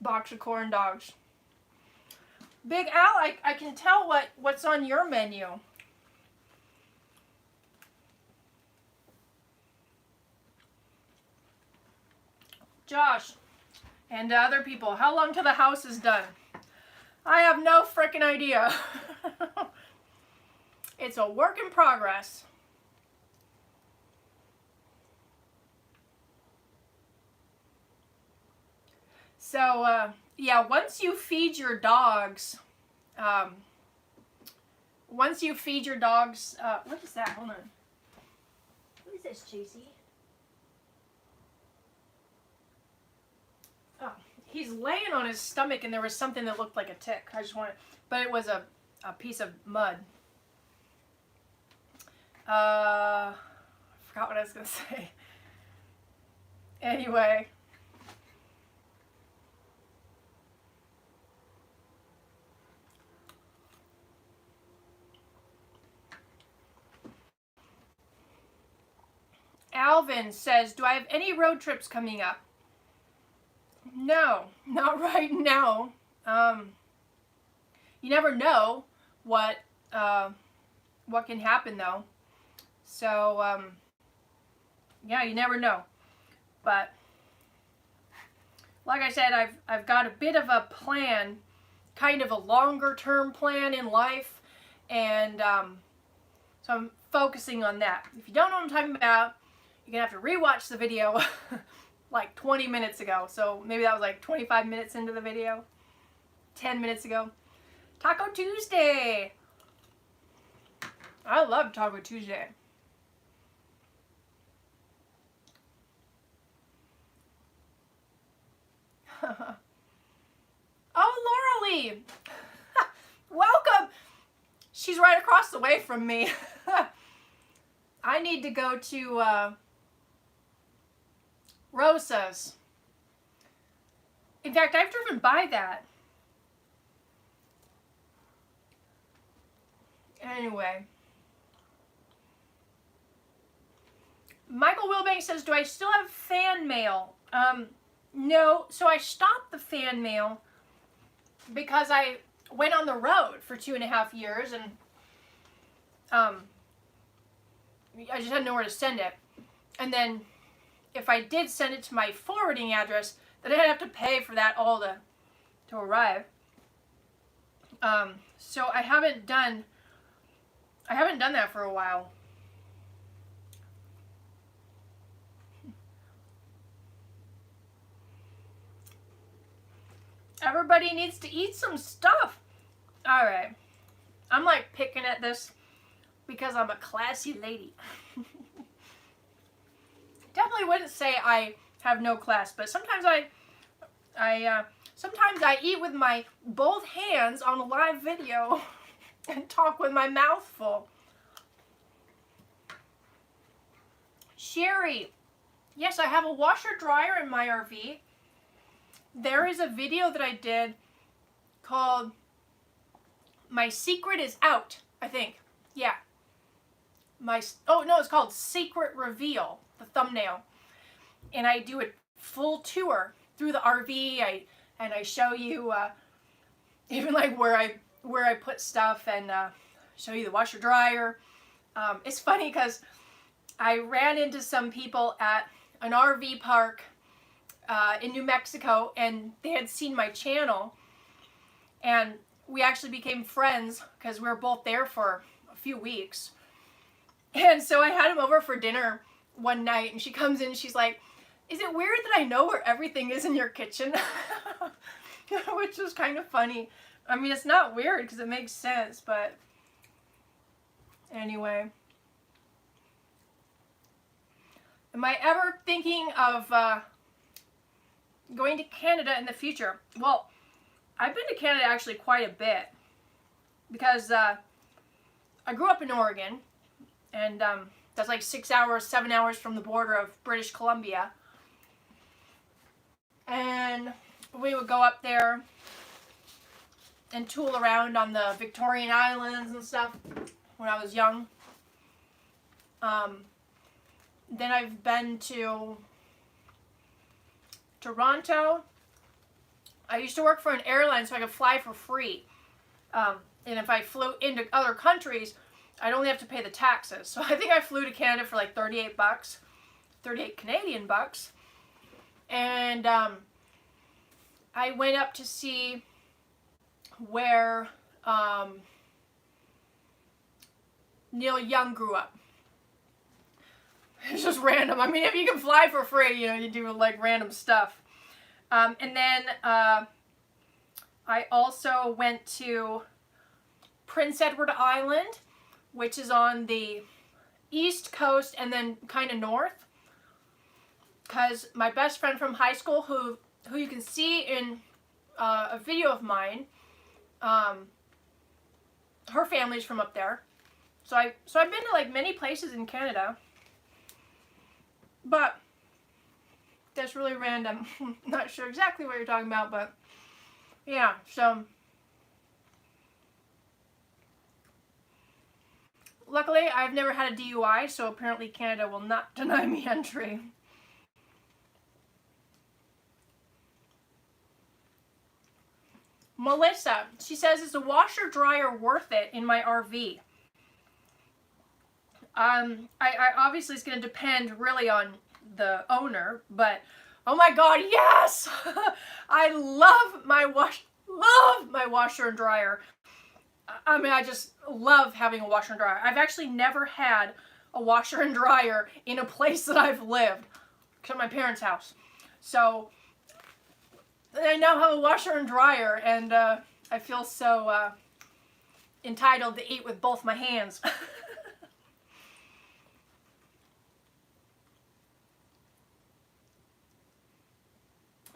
Box of corn dogs. Big Al, I can tell what's on your menu. Josh and other people, how long till the house is done? I have no frickin' idea. It's a work in progress. So, yeah, once you feed your dogs, what is that? Hold on. What is this, Chasey? Oh, he's laying on his stomach and there was something that looked like a tick. But it was a piece of mud. I forgot what I was going to say. Anyway. Alvin says, do I have any road trips coming up? No, not right now. You never know what can happen though. So, yeah, you never know. But like I said, I've got a bit of a plan, kind of a longer term plan in life, and so I'm focusing on that. If you don't know what I'm talking about, you're gonna have to rewatch the video like 20 minutes ago. So maybe that was like 25 minutes into the video, 10 minutes ago. Taco Tuesday. I love Taco Tuesday. Oh, Laura Lee. Welcome. She's right across the way from me. I need to go to Rosa's. In fact, I've driven by that. Anyway. Michael Wilbank says, do I still have fan mail? No. So I stopped the fan mail because I went on the road for 2.5 years, and I just had nowhere to send it. And then if I did send it to my forwarding address, then I'd have to pay for that all to arrive. So I haven't done that for a while. Everybody needs to eat some stuff. All right. I'm like picking at this because I'm a classy lady. Definitely wouldn't say I have no class, but sometimes sometimes I eat with my both hands on a live video and talk with my mouth full. Sherry, yes, I have a washer dryer in my RV. There is a video that I did called My Secret is Out, I think. Yeah. Oh no, it's called Secret Reveal, the thumbnail. And I do a full tour through the RV. And I show you even like where I put stuff, and show you the washer dryer. It's funny because I ran into some people at an RV park in New Mexico, and they had seen my channel, and we actually became friends because we were both there for a few weeks. And so I had him over for dinner one night, and she comes in and she's like, "Is it weird that I know where everything is in your kitchen?" Which was kind of funny. I mean, it's not weird because it makes sense, but anyway. Am I ever thinking of going to Canada in the future? Well, I've been to Canada actually quite a bit because I grew up in Oregon, and that's like 6 hours, 7 hours from the border of British Columbia. And we would go up there and tool around on the Victorian Islands and stuff when I was young. Then I've been to Toronto. I used to work for an airline so I could fly for free. And if I flew into other countries, I'd only have to pay the taxes. So I think I flew to Canada for like 38 bucks, 38 Canadian bucks. And I went up to see where Neil Young grew up. It's just random. I mean, if you can fly for free, you know, you do like random stuff. And then I also went to Prince Edward Island, which is on the east coast and then kind of north. Because my best friend from high school, who you can see in a video of mine, her family's from up there. So I've been to like many places in Canada. But that's really random. Not sure exactly what you're talking about, but yeah, so luckily I've never had a DUI, so apparently Canada will not deny me entry. Melissa, she says, "Is the washer dryer worth it in my RV?" I obviously it's going to depend really on the owner, but oh my god, yes! I love my washer and dryer. I mean, I just love having a washer and dryer. I've actually never had a washer and dryer in a place that I've lived, except my parents' house. So I now have a washer and dryer, and I feel so entitled to eat with both my hands.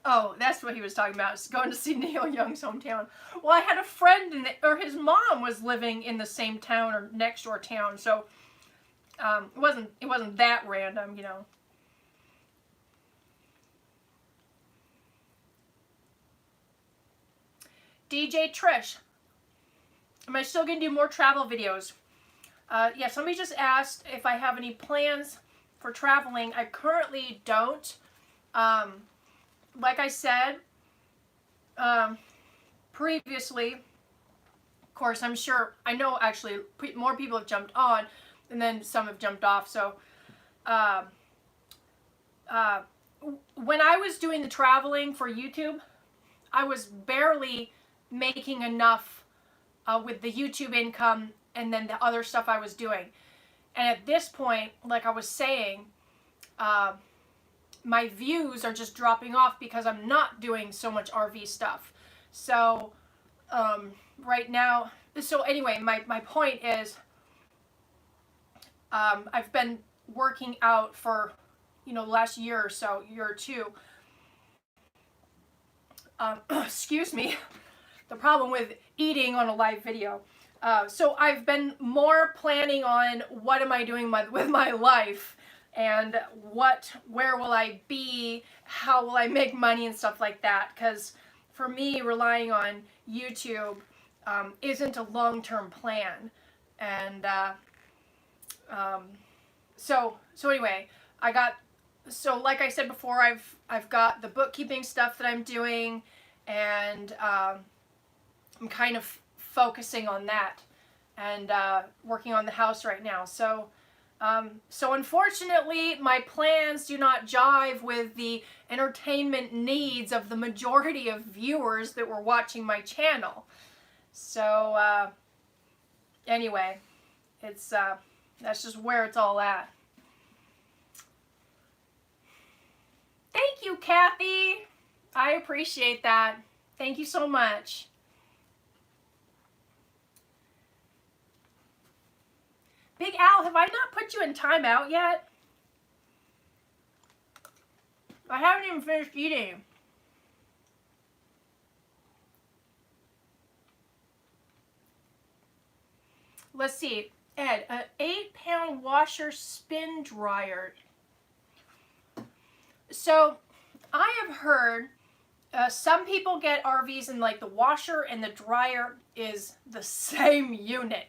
Oh, that's what he was talking about. It's going to see Neil Young's hometown. Well, I had a friend, or his mom was living in the same town or next door town, so it wasn't that random, you know. DJ Trish, am I still going to do more travel videos? Yeah, somebody just asked if I have any plans for traveling. I currently don't. Like I said previously, course, I'm sure, I know actually more people have jumped on, and then some have jumped off. So when I was doing the traveling for YouTube, I was barely making enough with the YouTube income and then the other stuff I was doing. And at this point, like I was saying, my views are just dropping off because I'm not doing so much RV stuff. So right now, so anyway, my point is, I've been working out for, you know, the last year or so, year or two. Excuse me, the problem with eating on a live video. So I've been more planning on what am I doing with my life, and where will I be, how will I make money and stuff like that, because for me, relying on YouTube isn't a long-term plan. And so anyway, so like I said before, I've got the bookkeeping stuff that I'm doing, and I'm kind of focusing on that, and working on the house right now. So unfortunately, my plans do not jive with the entertainment needs of the majority of viewers that were watching my channel. So anyway, it's that's just where it's all at. Thank you, Kathy. I appreciate that. Thank you so much. Big Al, have I not put you in timeout yet? I haven't even finished eating. Let's see. Ed, an 8-pound washer spin dryer. So, I have heard some people get RVs and like the washer and the dryer is the same unit.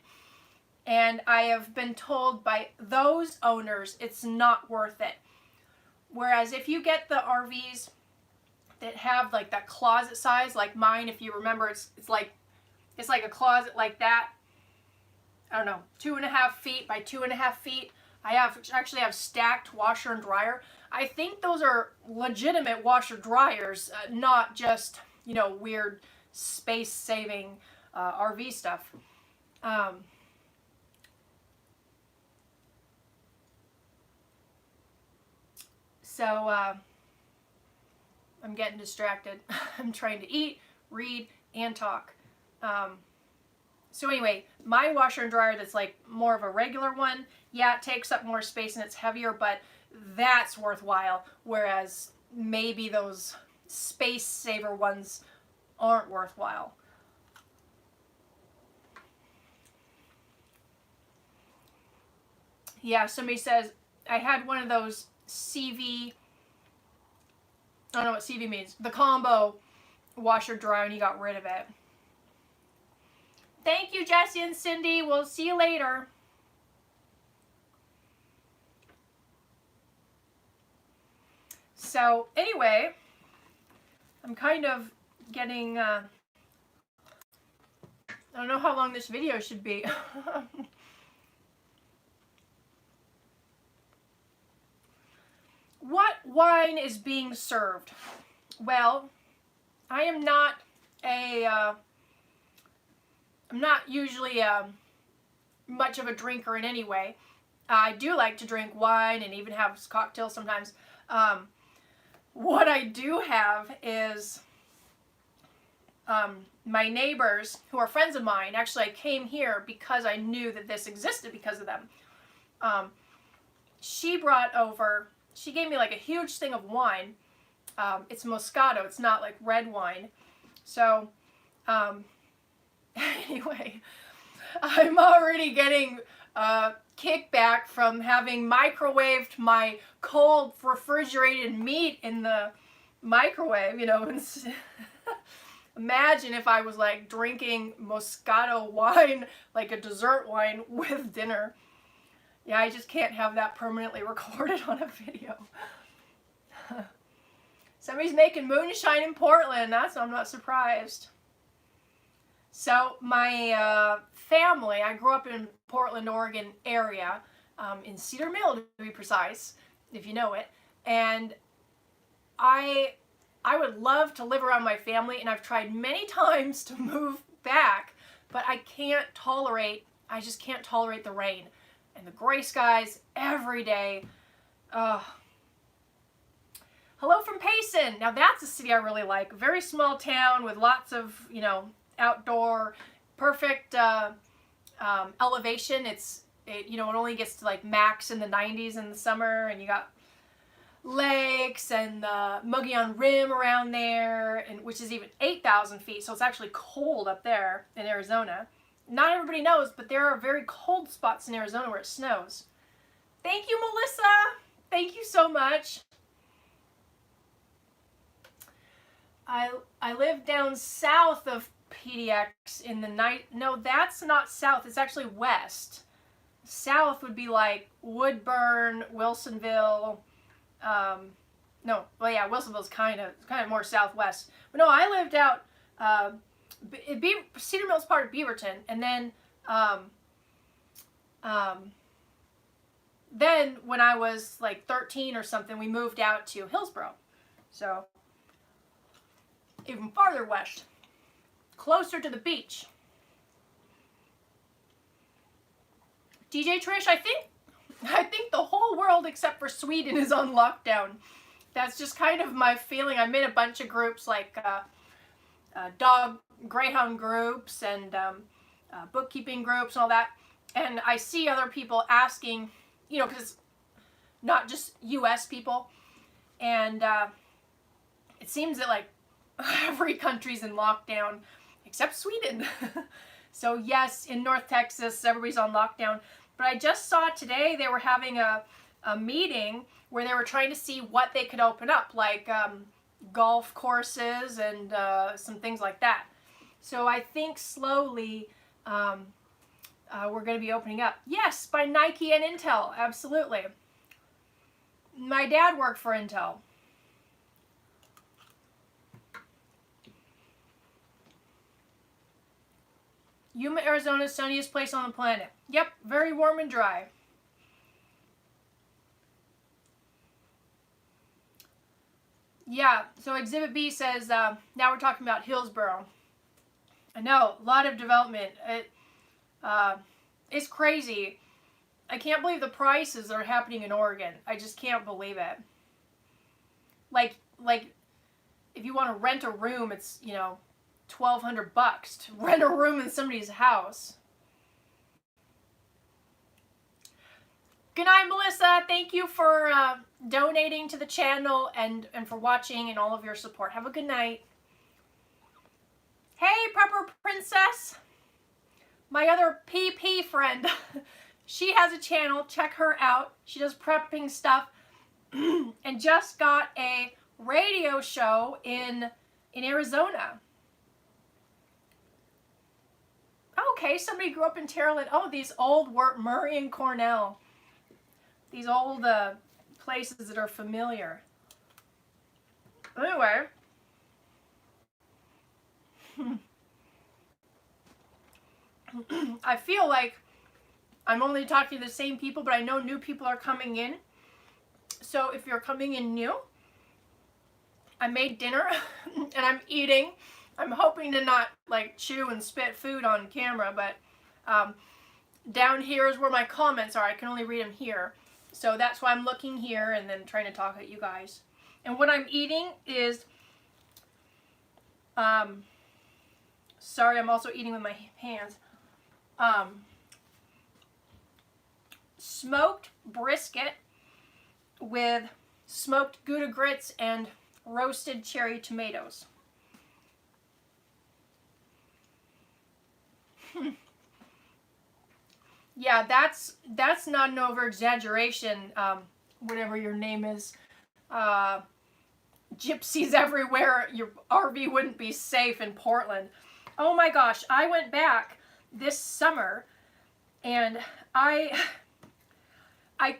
And I have been told by those owners it's not worth it. Whereas if you get the RVs that have like that closet size, like mine, if you remember, it's like a closet like that. I don't know, 2.5 feet by 2.5 feet. I actually have stacked washer and dryer. I think those are legitimate washer dryers, not just, you know, weird space saving RV stuff. So I'm getting distracted. I'm trying to eat, read, and talk. So anyway, my washer and dryer that's like more of a regular one, yeah, it takes up more space and it's heavier, but that's worthwhile. Whereas maybe those space saver ones aren't worthwhile. Yeah, somebody says, I had one of those CV, I don't know what CV means, the combo washer dryer, and he got rid of it. Thank you, Jesse and Cindy. We'll see you later. So anyway, I'm kind of getting, I don't know how long this video should be. What wine is being served? Well, I am not I'm not usually much of a drinker in any way. I do like to drink wine and even have cocktails sometimes. What I do have is my neighbors, who are friends of mine. Actually, I came here because I knew that this existed because of them. She brought over, she gave me like a huge thing of wine. It's Moscato. It's not like red wine. So, anyway, I'm already getting kickback from having microwaved my cold refrigerated meat in the microwave, you know. Imagine if I was like drinking Moscato wine, like a dessert wine with dinner. Yeah, I just can't have that permanently recorded on a video. Somebody's making moonshine in Portland. I'm not surprised. So my family, I grew up in Portland, Oregon area, in Cedar Mill to be precise, if you know it. And I would love to live around my family, and I've tried many times to move back, but I just can't tolerate the rain and the gray skies every day. Hello from Payson. Now that's a city I really like. A very small town with lots of, outdoor, perfect elevation. It only gets to like max in the 90s in the summer, and you got lakes and the Mogollon Rim around there, and which is even 8,000 feet, so it's actually cold up there in Arizona. Not everybody knows, but there are very cold spots in Arizona where it snows. Thank you, Melissa. Thank you so much. I live down south of PDX in the night. No, that's not south. It's actually west. South would be like Woodburn, Wilsonville. Wilsonville's kind of more southwest. But no, I lived out. Cedar Mill's part of Beaverton, and then when I was like 13 or something, we moved out to Hillsboro. So even farther west, closer to the beach. DJ Trish, I think the whole world except for Sweden is on lockdown. That's just kind of my feeling. I'm in a bunch of groups like dog greyhound groups and bookkeeping groups and all that, and I see other people asking, because it's not just U.S. people, and it seems that like every country's in lockdown except Sweden. So yes, in North Texas, everybody's on lockdown. But I just saw today they were having a meeting where they were trying to see what they could open up, like golf courses and some things like that. So I think slowly we're going to be opening up. Yes, by Nike and Intel, absolutely. My dad worked for Intel. Yuma, Arizona, sunniest place on the planet. Yep, very warm and dry. Yeah, so Exhibit B says, now we're talking about Hillsboro. I know, a lot of development. It's crazy. I can't believe the prices that are happening in Oregon. I just can't believe it. Like if you want to rent a room, it's, $1,200 to rent a room in somebody's house. Good night, Melissa. Thank you for donating to the channel and for watching and all of your support. Have a good night. Hey, Prepper Princess. My other PP friend. She has a channel. Check her out. She does prepping stuff and just got a radio show in Arizona. Okay, somebody grew up in Terrell. Oh, these old Murray and Cornell. These old places that are familiar. Anyway. I feel like I'm only talking to the same people, but I know new people are coming in. So if you're coming in new, I made dinner and I'm eating. I'm hoping to not like chew and spit food on camera, but down here is where my comments are. I can only read them here. So that's why I'm looking here and then trying to talk at you guys. And what I'm eating is, sorry, I'm also eating with my hands. Smoked brisket with smoked Gouda grits and roasted cherry tomatoes. Yeah, that's not an over-exaggeration, whatever your name is. Gypsies everywhere. Your RV wouldn't be safe in Portland. Oh my gosh, I went back this summer and I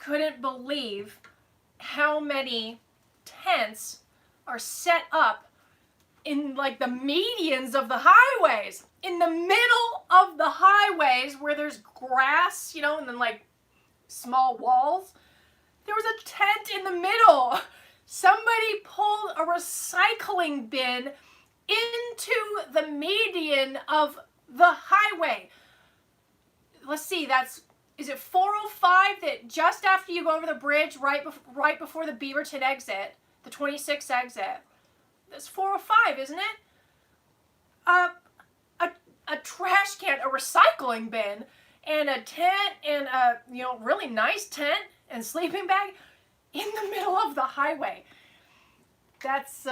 couldn't believe how many tents are set up in like the medians of the highways. in the middle of the highways where there's grass, you know, and then like small walls, there was a tent in the middle. Somebody pulled a recycling bin into the median of the highway. Let's see, is it 405 that just after you go over the bridge right before the Beaverton exit, the 26 exit? That's 405, isn't it? A trash can, a recycling bin, and a tent, and a really nice tent and sleeping bag in the middle of the highway. That's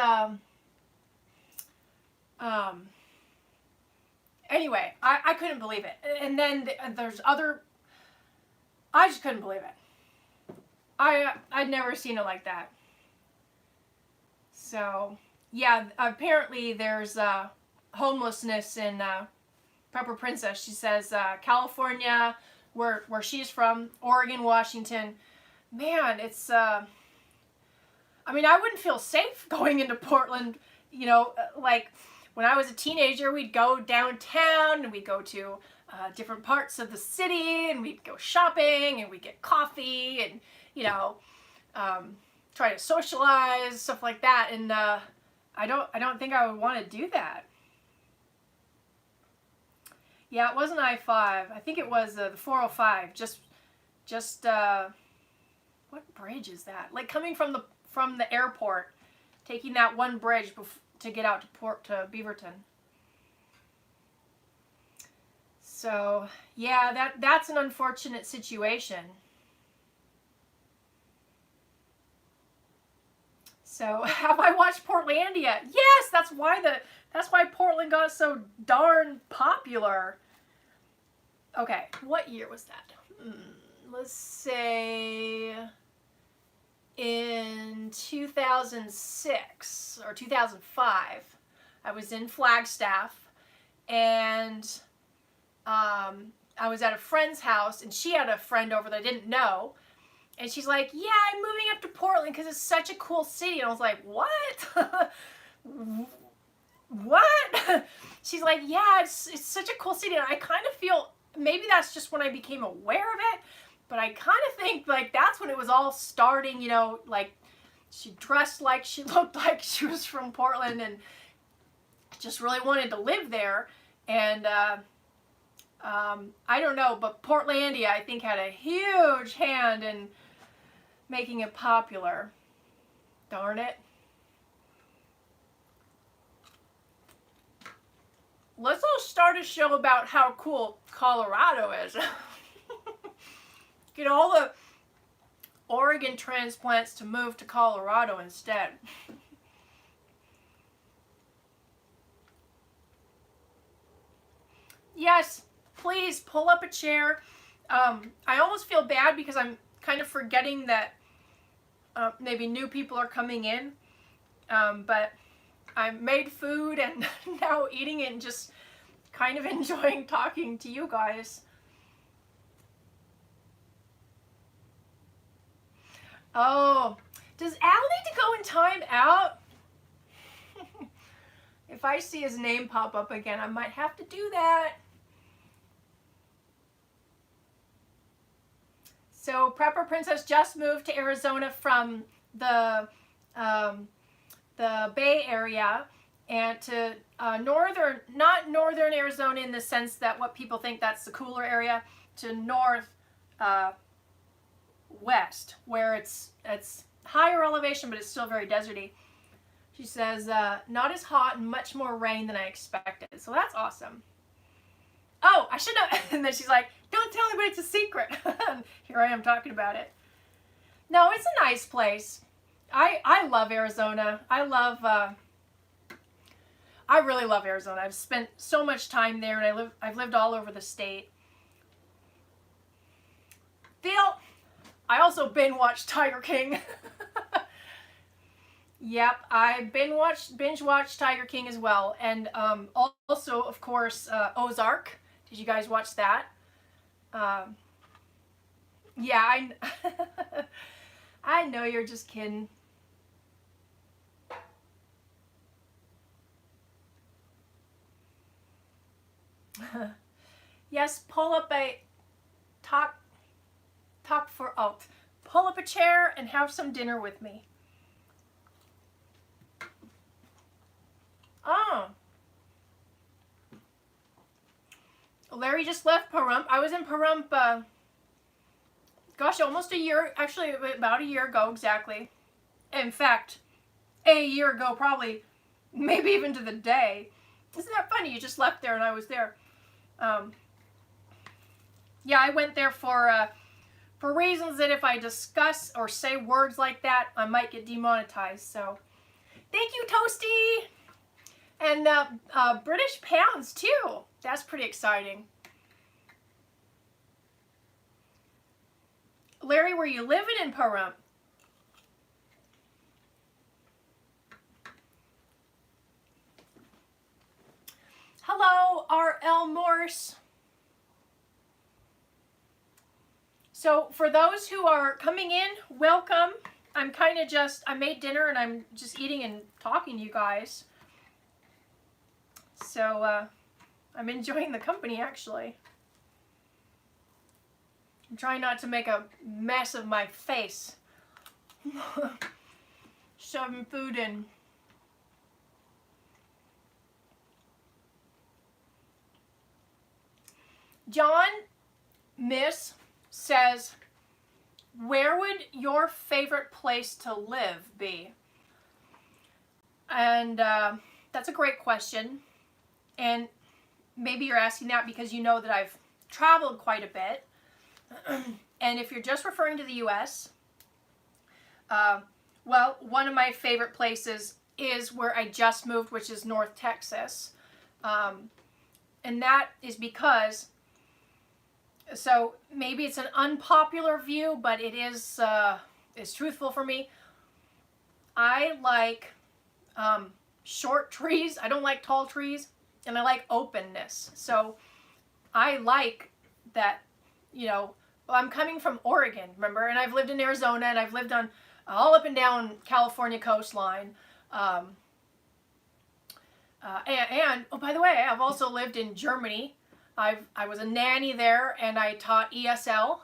anyway, I couldn't believe it. And then there's other. I just couldn't believe it. I'd never seen it like that. So yeah, apparently there's homelessness in Pepper Princess. She says California, where she's from, Oregon, Washington. Man, it's I mean, I wouldn't feel safe going into Portland. Like when I was a teenager, we'd go downtown and we'd go to different parts of the city, and we'd go shopping, and we'd get coffee, and try to socialize, stuff like that. And I don't think I would want to do that. Yeah, it wasn't I-5. I think it was the 405. Just what bridge is that? Like coming from the airport, taking that one bridge to get out to Beaverton. So yeah, that's an unfortunate situation. So have I watched Portlandia? Yes, that's why Portland got so darn popular. Okay, what year was that? Let's say in 2006 or 2005. I was in Flagstaff, and I was at a friend's house, and she had a friend over that I didn't know. And she's like, yeah, I'm moving up to Portland because it's such a cool city. And I was like, what? What? She's like, yeah, it's such a cool city. And I kind of feel, maybe that's just when I became aware of it, but I kind of think like that's when it was all starting, like she dressed like she looked like she was from Portland and just really wanted to live there. And I don't know, but Portlandia, I think, had a huge hand in making it popular. Darn it. Let's all start a show about how cool Colorado is. Get all the Oregon transplants to move to Colorado instead. Yes, please pull up a chair. I almost feel bad because I'm kind of forgetting that maybe new people are coming in. But I made food and now eating it and just kind of enjoying talking to you guys. Oh, does Al need to go in time out? If I see his name pop up again, I might have to do that. So Prepper Princess just moved to Arizona from the Bay Area, and to not northern Arizona in the sense that what people think that's the cooler area, to north west, where it's higher elevation, but it's still very deserty. She says, not as hot and much more rain than I expected. So that's awesome. Oh, I should have. And then she's like, don't tell anybody, it's a secret. And here I am talking about it. No, it's a nice place. I love Arizona. I really love Arizona. I've spent so much time there, and I've lived all over the state. Phil, I also binge-watched Tiger King. Yep, I binge-watched Tiger King as well. And also, of course, Ozark. Did you guys watch that? Yeah, I know you're just kidding. Yes, pull up a pull up a chair and have some dinner with me. Oh. Larry just left Pahrump. I was in Pahrump, gosh, almost a year, actually about a year ago exactly. In fact, a year ago probably, maybe even to the day. Isn't that funny? You just left there and I was there. Yeah, I went there for reasons that if I discuss or say words like that, I might get demonetized. So, thank you, Toasty! And British pounds, too. That's pretty exciting. Larry, were you living in Pahrump? Hello, R.L. Morse. So for those who are coming in, welcome. I'm kind of just, I made dinner and I'm just eating and talking to you guys. So I'm enjoying the company actually. I'm trying not to make a mess of my face. Shoving food in. John Miss says, where would your favorite place to live be? And that's a great question. And maybe you're asking that because you know that I've traveled quite a bit. And if you're just referring to the U.S., well, one of my favorite places is where I just moved, which is North Texas. And that is because, so maybe it's an unpopular view, but it is truthful for me. I like short trees. I don't like tall trees. And I like openness. So I like that, you know, well, I'm coming from Oregon, remember? And I've lived in Arizona and I've lived on all up and down California coastline. And oh, by the way, I've also lived in Germany. I was a nanny there and I taught ESL.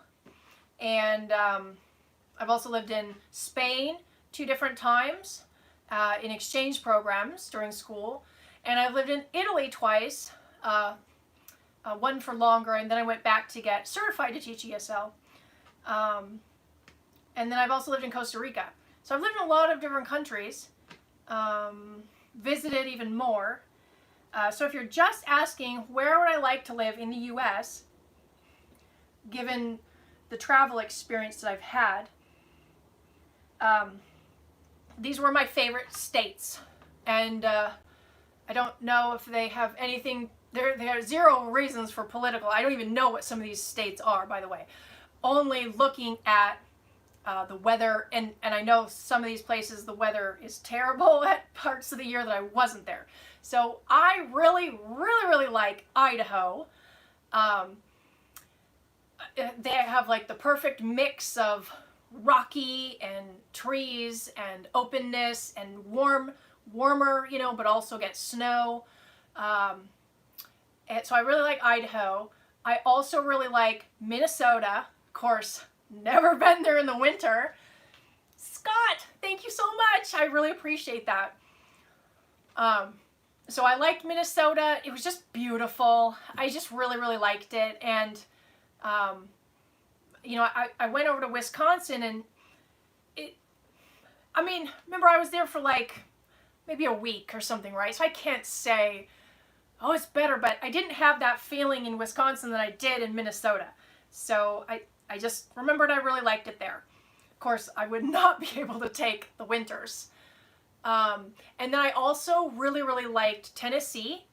And I've also lived in Spain 2 different times in exchange programs during school. And I've lived in Italy twice, one for longer, and then I went back to get certified to teach ESL. And then I've also lived in Costa Rica. So I've lived in a lot of different countries, visited even more. So if you're just asking where would I like to live in the U.S., given the travel experience that I've had, these were my favorite states. And I don't know if they have anything, there are 0 reasons for political. I don't even know what some of these states are, by the way. Only looking at the weather, and I know some of these places the weather is terrible at parts of the year that I wasn't there. So I really, really, really like Idaho. They have like the perfect mix of rocky and trees and openness and warmer, you know, but also get snow. And so I really like Idaho. I also really like Minnesota. Of course, never been there in the winter. Scott, thank you so much. I really appreciate that. So I liked Minnesota. It was just beautiful. I just really, really liked it. And, you know, I went over to Wisconsin and I mean, remember I was there for like maybe a week or something, right? So I can't say, oh, it's better, but I didn't have that feeling in Wisconsin that I did in Minnesota. So I just remembered I really liked it there. Of course, I would not be able to take the winters. And then I also really, really liked Tennessee,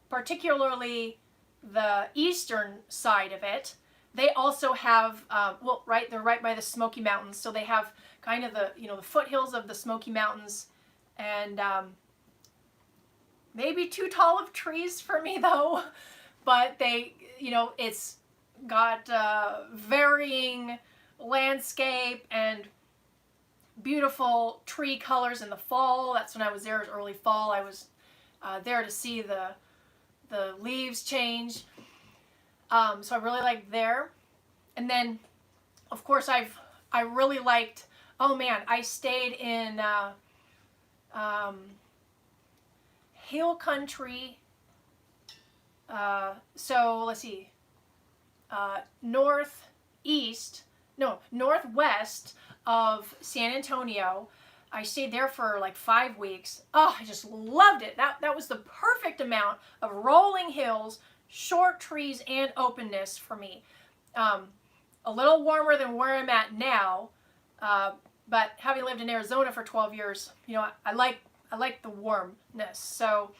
particularly the eastern side of it. They also have, well, right, they're right by the Smoky Mountains, so they have kind of the, you know, the foothills of the Smoky Mountains, and maybe too tall of trees for me though, but they, you know, it's got varying landscape and beautiful tree colors in the fall. That's when I was there, it was early fall. I was there to see the leaves change. So I really liked there. And then, of course, I really liked, oh man, I stayed in hill country. So let's see, northwest of San Antonio. I stayed there for like 5 weeks. Oh, I just loved it. That was the perfect amount of rolling hills, short trees, and openness for me. A little warmer than where I'm at now, but having lived in Arizona for 12 years, you know, I like the warmness. So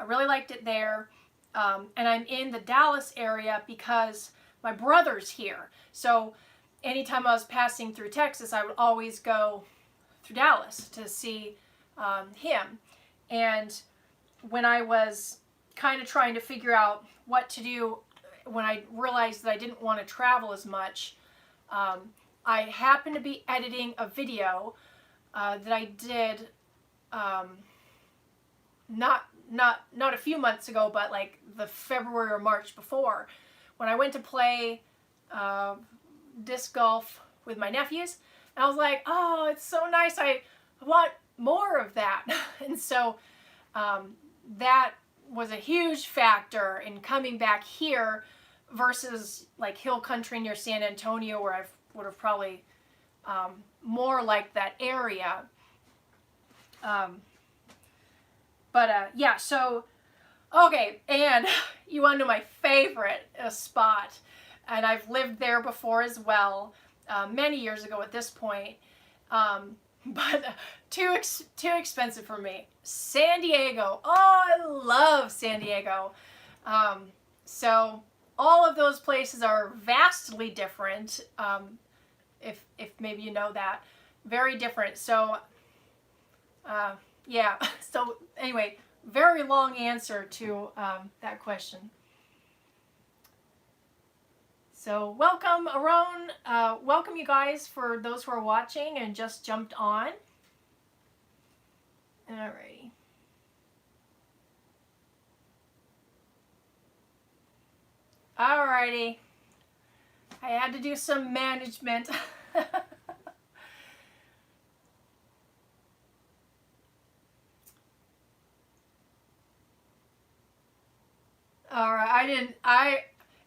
I really liked it there. And I'm in the Dallas area because my brother's here. So anytime I was passing through Texas, I would always go through Dallas to see him. And when I was kind of trying to figure out what to do, when I realized that I didn't want to travel as much, I happened to be editing a video that I did not a few months ago, but like the February or March before, when I went to play disc golf with my nephews. And I was like, oh, it's so nice. I want more of that. And so that was a huge factor in coming back here versus like hill country near San Antonio, where I would have probably more liked that area. Yeah, so, okay, and you want to know my favorite spot, and I've lived there before as well, many years ago at this point, but too expensive for me. San Diego. Oh, I love San Diego. So all of those places are vastly different, if maybe you know that. Very different. So, yeah. So anyway, very long answer to that question. So welcome, Aaron. Welcome, you guys, for those who are watching and just jumped on. Alrighty. Alrighty. I had to do some management. Alright,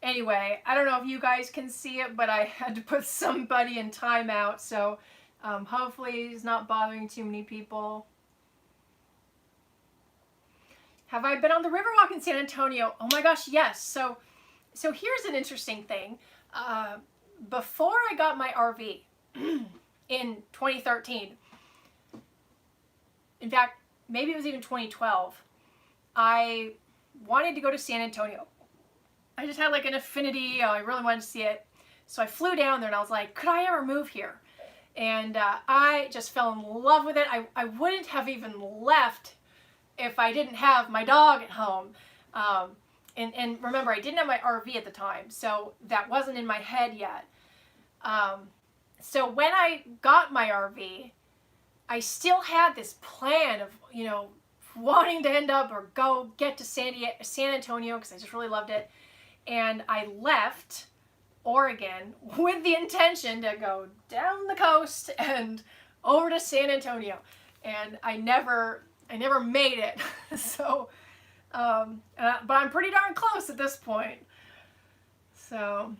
anyway, I don't know if you guys can see it, but I had to put somebody in timeout, so hopefully it's not bothering too many people. Have I been on the Riverwalk in San Antonio? Oh my gosh, yes. So here's an interesting thing. Before I got my RV in 2013, in fact, maybe it was even 2012, I wanted to go to San Antonio. I just had like an affinity. I really wanted to see it. So I flew down there and I was like, could I ever move here? And I just fell in love with it. I wouldn't have even left if I didn't have my dog at home. And remember, I didn't have my RV at the time, so that wasn't in my head yet. So when I got my RV, I still had this plan of, you know, wanting to end up or go get to San Antonio because I just really loved it. And I left Oregon with the intention to go down the coast and over to San Antonio. And I never made it. So, but I'm pretty darn close at this point. So,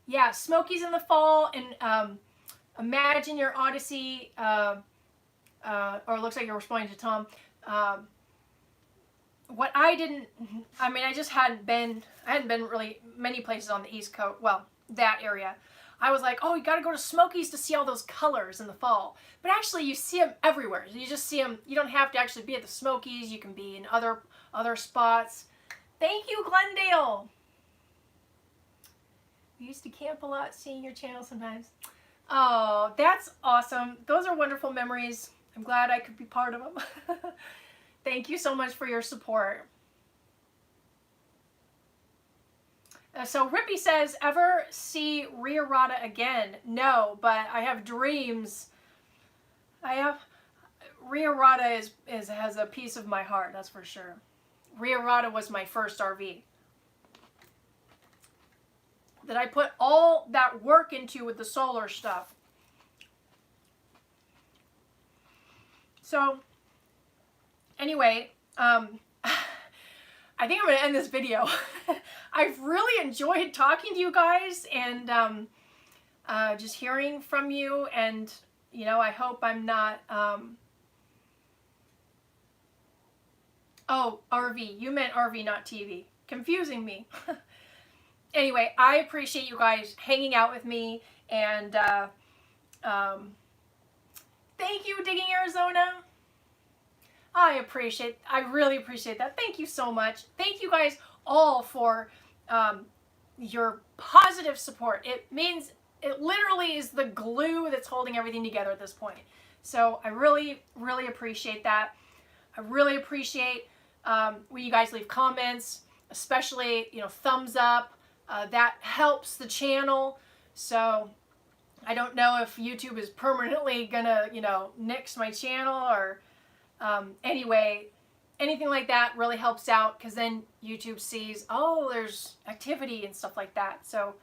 yeah, Smokies in the fall, and imagine your Odyssey, or it looks like you're responding to Tom. What I hadn't been really many places on the East Coast, well, that area. I was like, oh, you got to go to Smokies to see all those colors in the fall. But actually, you see them everywhere. You just see them. You don't have to actually be at the Smokies. You can be in other spots. Thank you, Glendale. We used to camp a lot, seeing your channel sometimes. Oh, that's awesome. Those are wonderful memories. I'm glad I could be part of them. Thank you so much for your support. So Rippy says, ever see Ria Rada again? No, but I have dreams. Rio Rada has a piece of my heart, that's for sure. Rio Rada was my first RV that I put all that work into with the solar stuff. So, anyway, I think I'm going to end this video. I've really enjoyed talking to you guys and just hearing from you, and, you know, I hope I'm not... Oh, RV. You meant RV, not TV. Confusing me. Anyway, I appreciate you guys hanging out with me, and thank you, Digging Arizona. I really appreciate that. Thank you so much. Thank you guys all for your positive support. It literally is the glue that's holding everything together at this point. So I really, really appreciate that. I really appreciate when you guys leave comments, especially, you know, thumbs up. That helps the channel. So I don't know if YouTube is permanently gonna, you know, nix my channel, or anyway, anything like that really helps out, because then YouTube sees, oh, there's activity and stuff like that. So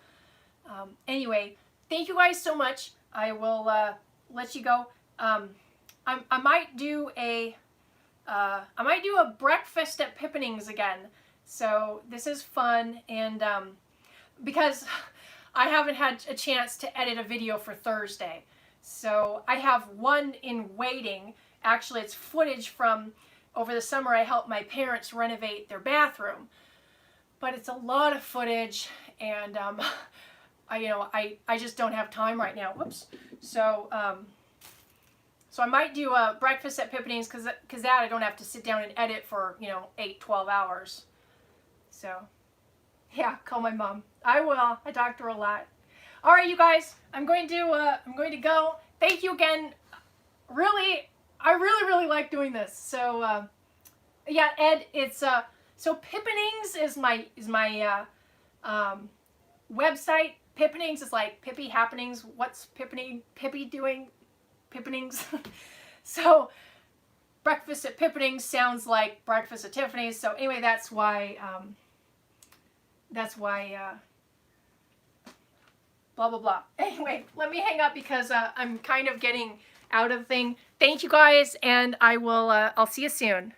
anyway, thank you guys so much. I will let you go. I might do a breakfast at Pippining's again. So this is fun, and because I haven't had a chance to edit a video for Thursday. So I have one in waiting. Actually, it's footage from over the summer. I helped my parents renovate their bathroom. But it's a lot of footage, and I just don't have time right now. Whoops. So so I might do a breakfast at Pippining's, because that I don't have to sit down and edit for, you know, 8-12 hours. So yeah, call my mom. I will. I talk to her a lot. All right, you guys, I'm going to go. Thank you again. Really, I really like doing this. So yeah, Ed, it's so Pippining's is my website. Pippining's is like Pippi happenings. What's Pippi doing? Pippining's. So breakfast at Pippining's sounds like breakfast at Tiffany's. So anyway, that's why blah blah blah. Anyway, let me hang up, because I'm kind of getting out of the thing. Thank you guys, and I'll see you soon.